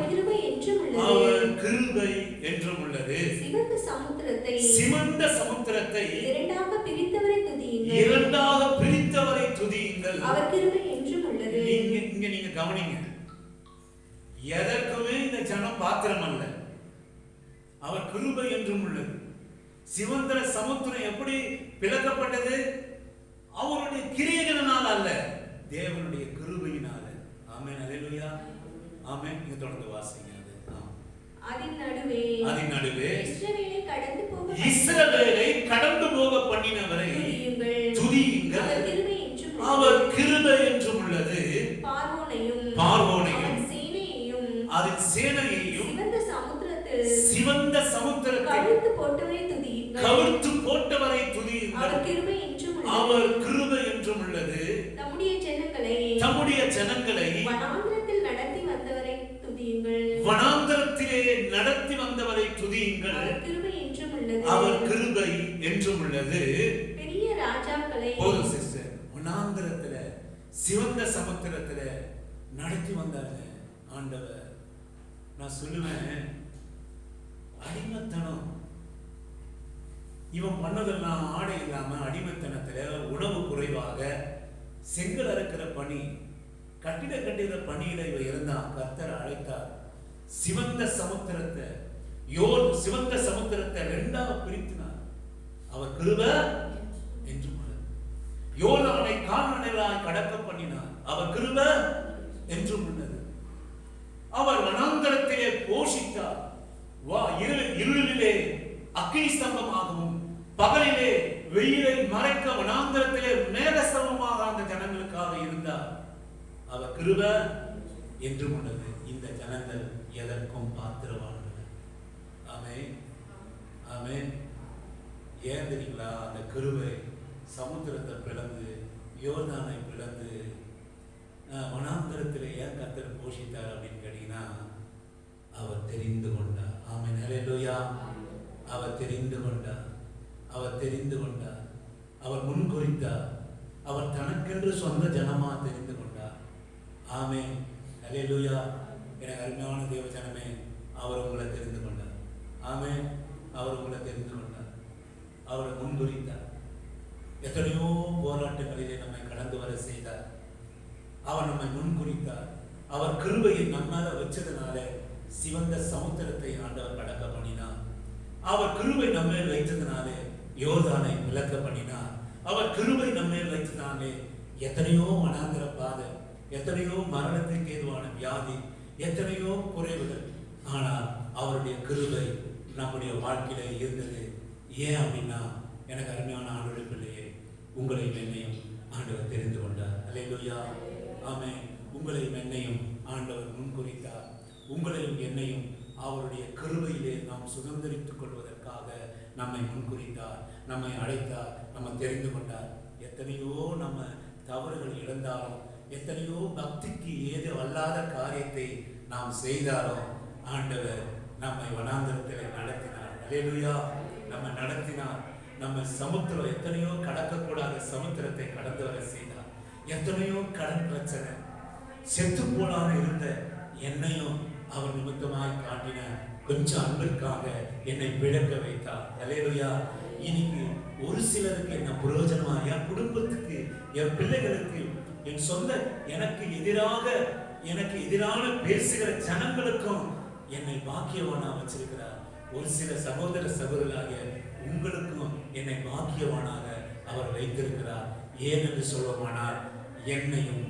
கிருபை என்றும் உள்ளது. சிவந்த சமுத்திரத்தை இரண்டாக பிரித்தவரை துதியுங்கள். அவர் கிருபை என்றும் உள்ளது. இங்க நீங்க கவனிங்க, எதற்குமே இந்த ஜனம் பாத்திரம் அல்ல, அவர் கிருபை என்றும் உள்ளது. சிவந்த சமுத்திரம் எப்படி பிளக்கப்பட்டது? அவருடைய கிரியைகளினால் அல்ல, தேவனுடைய கிருபையினால. ஆமென். அல்லேலூயா. ஆமென். நீங்க தொடர்ந்து வாசிங்க. அதின் நடுவே இஸ்ரவேலை கடந்து போக பண்ணினவரை துதியுங்கள். அவர் கிருபை என்றும் உள்ளது. பார்வோனையும் அதன் சேனையையும் சிவந்த சமுத்திரத்தை கவிழ்த்து போட்டவரை துதியுங்கள். அவர் கிருபை என்றும் உள்ளது. தம்முடைய ஜனங்களை வனாந்தரத்திலே நடத்தி வந்தவரை துதியுங்கள். அவர் கிருபை என்றும் உள்ளது. பெரிய ராஜாக்களை போதும் சிஸ்டர், வனாந்தரத்துல சிவந்த சமுத்திரத்துல நடத்தி வந்தாரு ஆண்டவர். நான் சொல்லுவேன், அடிமைத்தனம் இவன் பண்ணதெல்லாம் ஆடை இல்லாம அடிமைத்தனத்துல, உணவு குறைவாக, செங்கல் அறுக்கிற பணி, கட்டிட கட்டிட பணியில இவ இருந்தான். கர்த்தர் அழைத்தார். சிவந்த சமுத்திரத்தை சிவந்த சமுத்திரத்தை ரெண்டாக பிரித்தினார். அவர் கிருபை என்றும் உள்ளது. யோர்தானை கால்நடைகளாய் கடக்க பண்ணினார். அவர் கிருபை என்றும் உள்ளது. அவர் வனாந்தரத்திலே போஷித்தார். இருளிலே அக்கினி ஸ்தம்பமாகவும் பகலிலே வெயிலை மறைக்க வனாந்தரத்திலே மேகஸ்தம்பமாக அந்த ஜனங்களுக்காக இருந்தார். அவர் கிருபை என்றும் உள்ளது. இந்த ஜனங்கள் எதற்கும் பாத்திரவான்கள். ஆமென். ஆமென். ஏன் தெரியுங்களா? அந்த கிருபை சமுத்திரத்தை பிளந்து, யோர்தானை பிளந்து, வனாந்தரத்தில் ஏன் கர்த்தர் போஷித்தார் அப்படின்னு கேட்டீங்கன்னா, அவர் தெரிந்து கொண்டார். ஆமென். அல்லேலூயா. அவர் தெரிந்து கொண்டார். அவர் தெரிந்து கொண்டார். அவர் முன்குறித்தார். அவர் தனக்கென்று சொந்த ஜனமா தெரிந்து கொண்டார். ஆமென். அல்லேலூயா. எனக்கு அருமையான தேவ ஜனமே, அவர் உங்களை தெரிந்து கொண்டார். ஆமென். அவர் உங்களை தெரிந்து கொண்டார். அவரை முன்குறித்தார். எத்தனையோ போராட்டங்களிலே நம்மை கடந்து வர செய்தார். அவர் நம்மை முன்குறித்தார். அவர் கிருபையை நம்மால வச்சதுனால சிவந்த சமுத்திரத்தை ஆண்டவர் கடக்க பண்ணினார். அவர் கிருபை நம்மேல் வைத்ததுனாலே யோர்தானை விலக்க பண்ணினார். அவர் கிருபை நம்மேல் வைத்ததுனாலே எத்தனையோ வனாந்திர பாதை, எத்தனையோ மரணத்துக்கு ஏதுவான வியாதி, எத்தனையோ குறைவுகள், ஆனால் அவருடைய கிருபை நம்முடைய வாழ்க்கையில இருந்தது. ஏன் அப்படின்னா, எனக்கு அருமையான ஆண்டவருடைய பிள்ளையே, உங்களையும் என்னையும் ஆண்டவர் தெரிந்து கொண்டார். அல்லேலூயா. ஆமென். உங்களையும் என்னையும் ஆண்டவர் முன்குறித்தார். உங்களையும் என்னையும் அவருடைய கிருபையிலே நாம் சுதந்திரித்துக் கொள்வதற்காக நம்மை முன்குறித்தார், நம்மை அழைத்தார், நம்ம தெரிந்து கொண்டார். எத்தனையோ நம்ம தவறுகள் இழந்தாலும், எத்தனையோ பக்திக்கு ஏது அல்லாத காரியத்தை நாம் செய்தாலும், ஆண்டவர் நம்மை வனாந்தரத்தில் நடத்தினார். அல்லேலூயா. நம்ம நடத்தினார். நம்ம சமுத்திரம், எத்தனையோ கடக்கக்கூடாத சமுத்திரத்தை கடந்து வர செய்தார். எத்தனையோ கடன் பிரச்சனை, செத்து போலான்னு இருந்த என்னையும் அவர் நிமித்தமாய் காட்டின கொஞ்சம் அன்பிற்காக என்னை பிழைக்க வைத்தார். அல்லேலூயா. இன்னைக்கு ஒரு சிலருக்கு என்ன பிரயோஜனமா, என் குடும்ப என் பிள்ளைகளுக்கு, என் சொந்த எனக்கு எதிரான பேசுகிற ஜனங்களுக்கும் என்னை பாக்கியவானா வச்சிருக்கிறார். ஒரு சில சகோதர சகோதரர்களாகிய உங்களுக்கும் என்னை பாக்கியவானாக அவர் வைத்திருக்கிறார். ஏன் என்று சொல்லுவானால், என்னையும்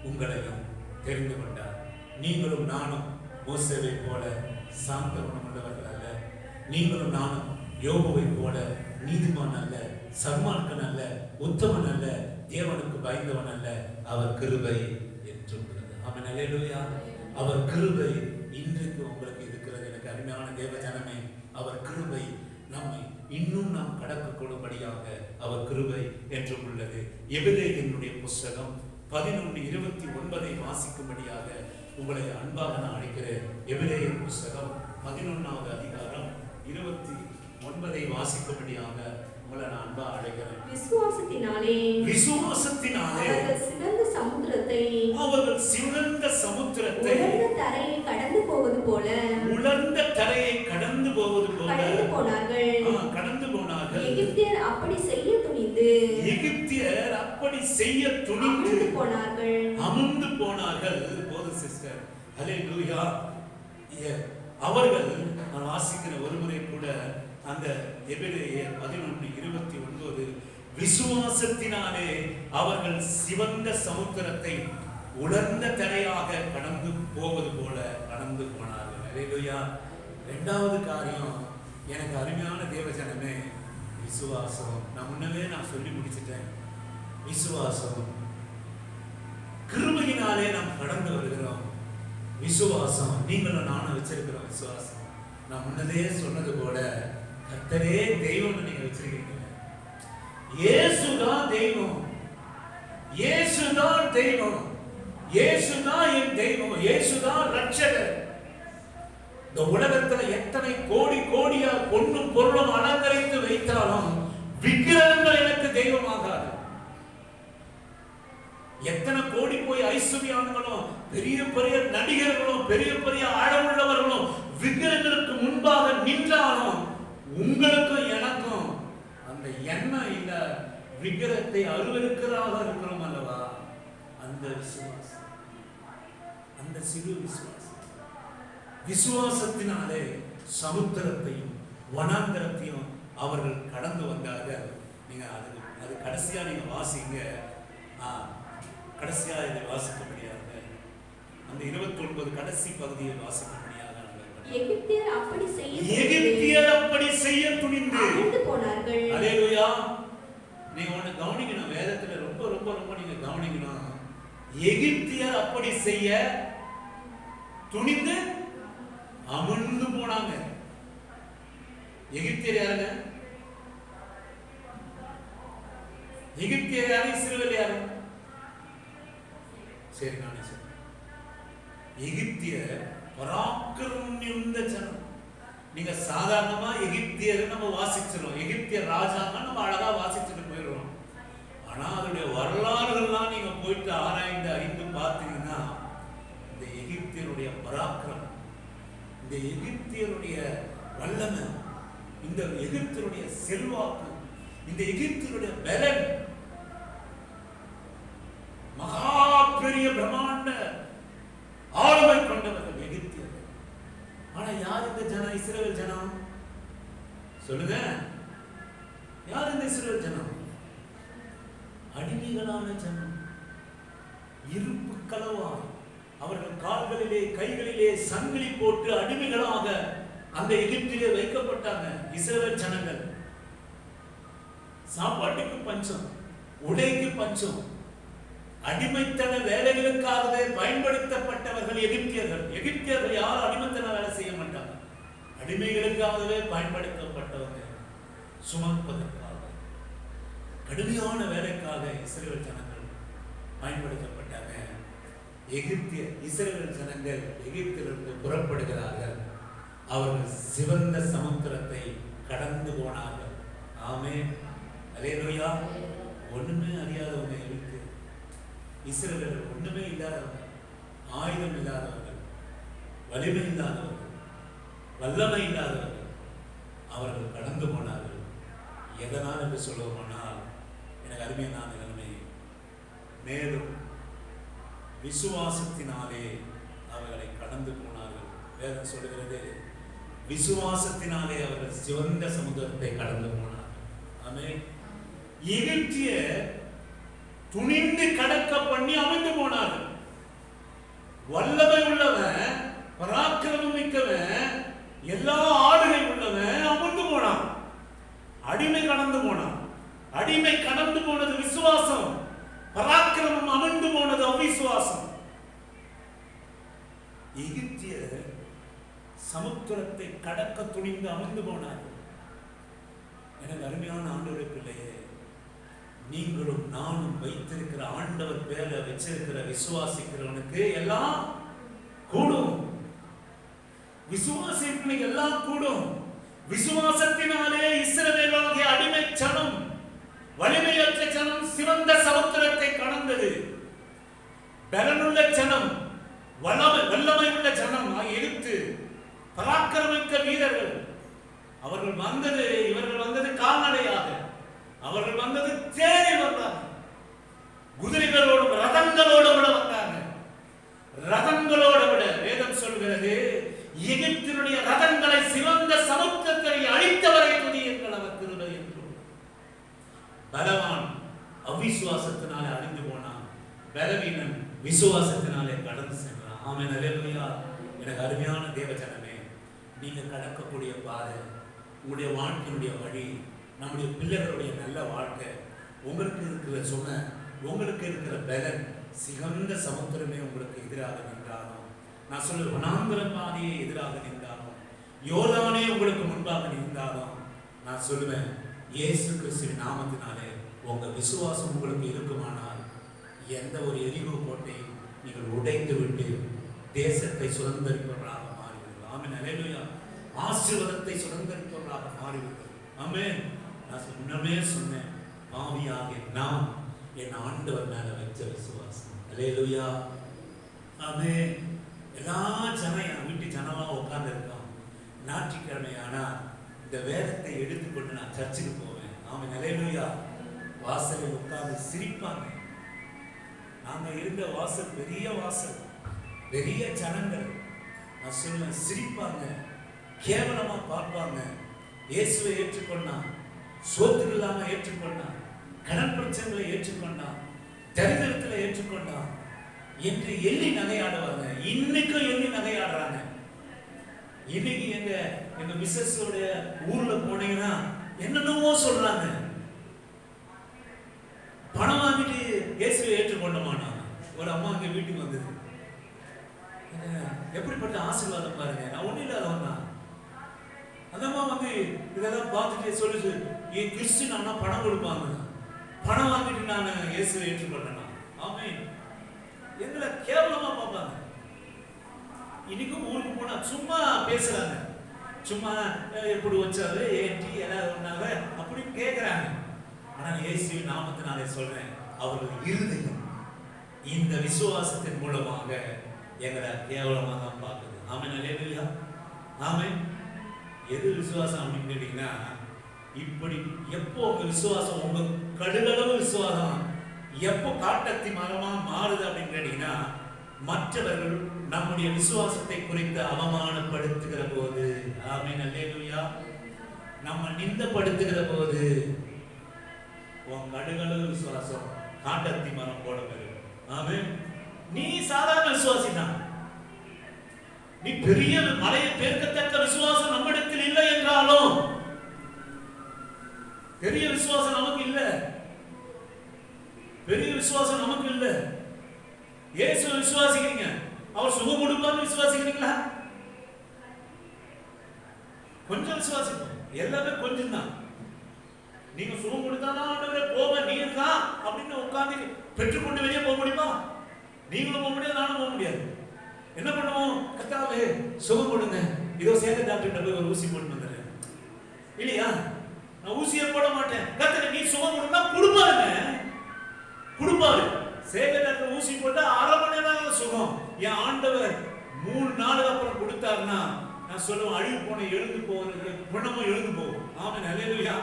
உங்களையும் தெரிந்து கொண்டார். நீங்களும் நானும் மோசேவை போல சாந்த குணமுள்ளவர்கள் அல்ல. நீங்களும் நானும் யோபுவை போல நீதிமான் அல்ல, சன்மார்க்கன் அல்ல, உத்தமன் அல்ல, தேவனுக்கு பயந்தவன் அல்ல. அவர் கிருபை என்று உள்ளது. ஆமென், அல்லேலூயா. அவர் கிருபை இன்றைக்கு உங்களுக்கு இருக்கிறது. எனக்கு அருமையான தேவ ஜனமே, அவர் கிருபை நம்மை இன்னும் நாம் கடக்க கொடுபடியாக அவர் கிருபை என்று உள்ளது. எபிரேயருடைய புஸ்தகம் 11:29 வாசிக்கும்படியாக உங்களை அன்பாக நான் அழைக்கிறேன். எபிரேயர் புஸ்தகம் 11வது அதிகாரம் 29 வாசிக்கும்படியாக உங்களை நான் அன்பாக அழைக்கிறேன். விசுவாசத்தினாலே அவர்கள் சிவந்த சமுத்திரத்தை உலர்ந்த தரையை கடந்து போவது போல கடந்து போனார்கள். எகிப்தியர் அப்படி செய்ய துணிந்து அமிர்ந்து போனார்கள். போது சிஸ்டர், ஹல்லேலூயா. அவர்கள் நான் வாசிக்கிற ஒருமுறை கூட அந்த எபிரேயர் 11:29 விசுவாசத்தினாலே அவர்கள் சிவந்த சமுத்திரத்தை உலர்ந்த தரையாக கடந்து போவது போல கடந்து போனார்கள். ஹல்லேலூயா. இரண்டாவது காரியம், எனக்கு அருமையான தேவஜனமே, விசுவாசம். நான் சொல்லி முடிச்சிட்டேன். விசுவாசம் கிருபையினாலே நாம் கடந்து வருகிறோம். விசுவாசம் நீங்களும் நானும் வச்சிருக்கிறோம். விசுவாசம் நான் முன்னதே சொன்னது போல கர்த்தரே தெய்வம் நீங்க வச்சிருக்கீங்க. இயேசுதான் தெய்வம், இயேசுதான் தெய்வம், இயேசுதான் என் தெய்வம், இயேசுதான் ரட்சகர். இந்த உலகத்துல எத்தனை கோடி கோடியா பொன்னும் பொருளும் அலங்கரித்து வைத்தாலும் விக்கிரகங்கள் எனக்கு தெய்வமாகாது. எத்தனை கோடி போய் ஐஸ்வர்யான்களும் பெரிய பெரிய நடிகர்களும் பெரிய பெரிய ஆழமுள்ளவர்களும் விக்கிரகங்களுக்கு முன்பாக நின்றாலும் உங்களுக்கும் எனக்கும் அந்த எண்ணம் இல்ல, விக்கிரகத்தை அருவருக்கிறதாக இருக்கிறோம் அல்லவா? அந்த விசுவாசம், அந்த சிறு விசுவாசம், விசுவாசத்தினாலே சமுத்திரத்தையும் வனாந்தரத்தையும் அவர்கள் கடந்து வந்தார்கள். நீங்க அது கடைசியா நீங்க வாசிங்க. கடைசியா இதை வாசிக்க முடியாது. அந்த 29 கடைசி பகுதியை வாசிக்க முடியாது. எகிப்தியர் அப்படி செய்ய துணிந்து அமிர்ந்து போனார்கள். அல்லேலூயா. நீங்க ஒண்ணு கவனிக்கணும், வேதத்துல ரொம்ப ரொம்ப ரொம்ப நீங்க கவனிக்கணும். எகிப்தியர் அப்படி செய்ய துணிந்து அமிர்ந்து போனாங்க. எகிப்தியர் யாருங்க? எகிப்தியர் யாரு? இஸ்ரவேல் யாரு? சரி, நானே சொல்றேன். எகிப்தியர் பராக்கிரமம் நிறைந்த ஜனம். நீங்க சாதாரணமா எகிப்தியர் நம்ம வாசிச்சிடும், எகிப்தியர் ராஜாங்க நம்ம அழகா வாசிச்சுட்டு போயிடுறோம். ஆனா அதனுடைய வரலாறுகள்லாம் நீங்க போயிட்டு ஆராய்ந்து அறிந்து பார்த்தீங்கன்னா இந்த எகிப்தியருடைய பராக்கிரமம், இந்த எகிப்தியருடைய வல்லமை, இந்த எகிப்தியருடைய செல்வாக்கு, இந்த எகிப்தியருடைய பலன், மகா பெரிய பிரம்மாண்ட ஆளுமை கொண்டவர்கள் எகிப்தியர்கள். ஆனா யார் இந்த ஜனம்? இஸ்ரவேல் ஜனம். சொல்லுங்க, யார் இந்த இஸ்ரவேல் ஜனம்? அடிமைகளான ஜனம், இருப்பு களவாய் அவர்கள் கால்களிலே கைகளிலே சங்கிலி போட்டு அடிமைகளாக அந்த எகிப்திலே வைக்கப்பட்டாங்க இஸ்ரவேல் ஜனங்கள். சாப்பாட்டுக்கு பஞ்சம், உடைக்கு பஞ்சம், அடிமைத்தன வேலைகளுக்காகவே பயன்படுத்தப்பட்டவர்கள் எகிப்தியர்கள். எகிப்தியர்கள் யாரும் அடிமைத்தன வேலை செய்ய மாட்டாங்க, அடிமைகளுக்காகவே பயன்படுத்தப்பட்டவங்க. சுமப்பதற்காக, கடுமையான வேலைக்காக இஸ்ரவேல் ஜனங்கள் பயன்படுத்தப்பட்டாங்க. இஸ்ரவேல் ஜனங்கள் எகிப்திலிருந்து புறப்படுகிறார்கள். அவர்கள் சிவந்த சமுத்திரத்தை கடந்து போனார்கள். ஆமென், அல்லேலூயா. ஒண்ணுமே அறியாதவங்க எகிப்து இஸ்ரவேலர், ஒண்ணுமே இல்லாதவங்க, ஆயுதம் இல்லாதவர்கள், வலிமை இல்லாதவர்கள், வல்லமை இல்லாதவர்கள். அவர்கள் கடந்து போனார்கள். எதனால் என்று சொல்லுவோம்னால், எனக்கு அருமையான நிலைமை, மேலும் விசுவாசத்தினாலே அவர்களை கடந்து போனார்கள். வேதம் சொல்லுகிறது, விசுவாசத்தினாலே அவர்கள் சிவந்த சமுத்திரத்தை கடந்து போனார்கள். ஆமென். எகிப்திய துணிந்து கடக்க பண்ணி அமிழ்ந்து போனார்கள். வல்லமை உள்ளவன், பராக்கிரமம் மிக்கவன், எல்லா ஆளுகை உள்ளவன் அமிழ்ந்து போனான். அடிமை கடந்து போனான். அடிமை கடந்து போனது விசுவாசம், பராக்கிரமம் அமிழ்ந்து போனது அவிசுவாசம். எகிப்திய சமுத்திரத்தை கடக்க துணிந்து அமிழ்ந்து போனார்கள். எனக்கு அருமையான ஆண்டவருடைய பிள்ளையே, நீங்களும் நானும் வைத்திருக்கிற ஆண்டவர் பேரை வச்சிருக்கிற விசுவாசிக்கிறவனுக்கு எல்லாம் கூடும். விசுவாசிக்கிறவனுக்கு எல்லாம் கூடும். விசுவாசத்தினாலே இஸ்ரவேலாகிய அடிமை ஜனம், வலிமையற்ற ஜனம் சிவந்த சமுத்திரத்தை கடந்தது. பலனுள்ள ஜனம், வல்லமை உள்ள ஜனம் எகிப்து, பராக்கிரமிக்க வீரர்கள், அவர்கள் வந்தது, இவர்கள் வந்தது கால்நடையாக, அவர்கள் வந்தது தேரில் வந்தார்கள். குதிரைகளோடும் ரதங்களோடு விட வந்தாங்க. ரதங்களோடு விட வேதம் சொல்கிறது, எகிப்தினுடைய ரதங்களை சிவந்த சமுத்திரத்தை அழித்தவரை துதியுங்கள் அவர் கிருபை என்று. பலவான் அவிசுவாசத்தினாலே அழிந்து போனான், பலவீனன் விசுவாசத்தினாலே கடந்து சென்றான். ஆமென். அல்லேலூயா. எனக்கு அருமையான தேவஜனமே, நீங்க கடக்கக்கூடிய பாதை, உங்களுடைய வாழ்க்கையினுடைய வழி, நம்முடைய பிள்ளைகளுடைய நல்ல வாழ்க்கை, உங்களுக்கு இருக்கிற சுமை, உங்களுக்கு இருக்கிற பலன், சிகந்த சமுத்திரமே உங்களுக்கு எதிராக நின்றாலும், நான் சொல்ல வனாந்திர பாதையே எதிராக நின்றாலும், யோர்தானே உங்களுக்கு முன்பாக நின்றாலும், நான் சொல்லுவேன், இயேசு கிறிஸ்துவின் நாமத்தினாலே உங்க விசுவாசம் உங்களுக்கு இருக்குமானால் எந்த ஒரு எரிகோ கோட்டையும் நீங்கள் உடைத்து விட்டு தேசத்தை சுதந்திரிப்பவர்களாக மாறுவீர்கள். ஆமென். அல்லேலூயா. ஆசீர்வாதத்தை சுதந்திரிப்பவர்களாக மாறுவீர்கள். ஆமென். நான் முன்னமே சொன்னேன், பாவியாகிய நான் என் ஆண்டவர் மேல வச்ச விசுவாசம். அல்லேலூயா. ஆமென். எல்லா ஜனம் வீட்டு ஜனமா உட்கார்ந்து இருக்கான். ஞாயிற்றுக்கிழமை ஆனா இந்த வேதத்தை எடுத்துக்கொண்டு நான் சர்ச்சுக்கு போவேன். ஆமென். அல்லேலூயா. வாசலில் உட்கார்ந்து சிரிப்பாங்க. நாங்க இருந்த வாசல் பெரிய வாசல், பெரிய ஜனங்கள். நான் சொல்லுவேன், சிரிப்பாங்க, கேவலமா பார்ப்பாங்க. இயேசுவை ஏற்றுக்கொண்டான், சோத்துக்கு இல்லாம ஏற்றுக்கொண்டான், கடன் பிரச்சனைகளை ஏற்றுக்கொண்டான், தரித்திரத்துல ஏற்றுக்கொண்டான் என்று எள்ளி நகையாடுவாங்க. இன்னைக்கும் எள்ளி நகையாடுறாங்க. இன்னைக்கு எங்க மிஸ்ஸஸோட ஊர்ல போனீங்கன்னா என்னென்னவோ சொல்றாங்க. பணம் வாங்கிட்டு இயேசுவை ஏற்றுக்கொண்டோமானா. ஒரு அம்மா அங்க வீட்டுக்கு வந்தது, எப்படிப்பட்ட ஆசீர்வாதம் பாருங்க. நான் ஒண்ணு இல்லாதவன் தான். அந்த அம்மா வந்து இதெல்லாம் பார்த்துட்டு சொல்லுது, என் கிறிஸ்டின் ஆனா பணம் கொடுப்பாங்க, பணம் வாங்கிட்டு நான் இயேசுவை ஏற்றுக்கொண்டேனா. ஆமென். எங்களை கேவலமா பார்ப்பாங்க. இன்னைக்கும் ஊருக்கு போனா சும்மா பேசுறாங்க, சும்மா எப்படி வச்சாரு ஏற்றி எல்லாம் ஒன்னாங்க அப்படின்னு கேட்கிறாங்க. ஆனா இயேசுவின் நாமத்தினாலே சொல்றேன், அவர்கள் இருதயம் இந்த விசுவாசத்தின் மூலமாக எங்களை கேவலமாக தான் பார்க்குது. ஆமென். அல்லேலூயா. ஆமென். எது விசுவாசம் அப்படின்னு கேட்டீங்கன்னா, இப்படி எப்போ உங்க விசுவாசம், உங்க கடுகளவு விசுவாசம் எப்போ காட்டத்தி மரமா மாறுது அப்படின்னு கேட்டீங்கன்னா, மற்றவர்கள் நம்முடைய விசுவாசத்தை குறித்து அவமானப்படுத்துகிற போது. ஆமென். அல்லேலூயா. நம்ம நிந்தப்படுத்துகிற போது உன் கடுகளவு விசுவாசம் காட்டத்தி மரம் போட பெறும். ஆமென். நீ சாதாரண விசுவாசி தான். நீ பெரிய மலையை பேர்க்கத்தக்க விசுவாசம் நம்மிடத்தில் இல்லை என்றாலும், பெரிய விசுவாசம் நமக்கு இல்லை, பெரிய விசுவாசம் நமக்கு இல்லை. இயேசு விசுவாசிக்கிறீங்க, அவர் சுகம் கொடுப்பான்னு விசுவாசிக்கிறீங்களா? கொஞ்சம் விசுவாசிப்போம், எல்லாமே கொஞ்சம் தான். நீங்க சுகம் கொடுத்தாதான் ஆண்டவரே போவேன் நீ இருக்கா அப்படின்னு உட்கார்ந்து பெற்றுக்கொண்டு வெளியே போக முடியுமா? நீங்களும் போக முடியாது, நானும் போக முடியாது. என்ன பண்ணுவோம்? கர்த்தாவே சுகம் கொடுங்க, இதோ சேகர் டாக்டர் போய் ஒரு ஊசி போட்டு வந்துடுறேன் இல்லையா? நான் ஊசியை போட மாட்டேன். கர்த்தாவே நீ சுகம் கொடுத்தா கொடுப்பாருங்க, கொடுப்பாரு. சேகர் டாக்டர் ஊசி போட்டா 1/2 மணி நேரம் சுகம். என் ஆண்டவர் 3 நாளுக்கு அப்புறம் கொடுத்தாருன்னா நான் சொல்லுவேன், அழுகு போன எழுந்து போகிறது குணமும் எழுந்து போகும். ஆமென். அல்லேலூயா.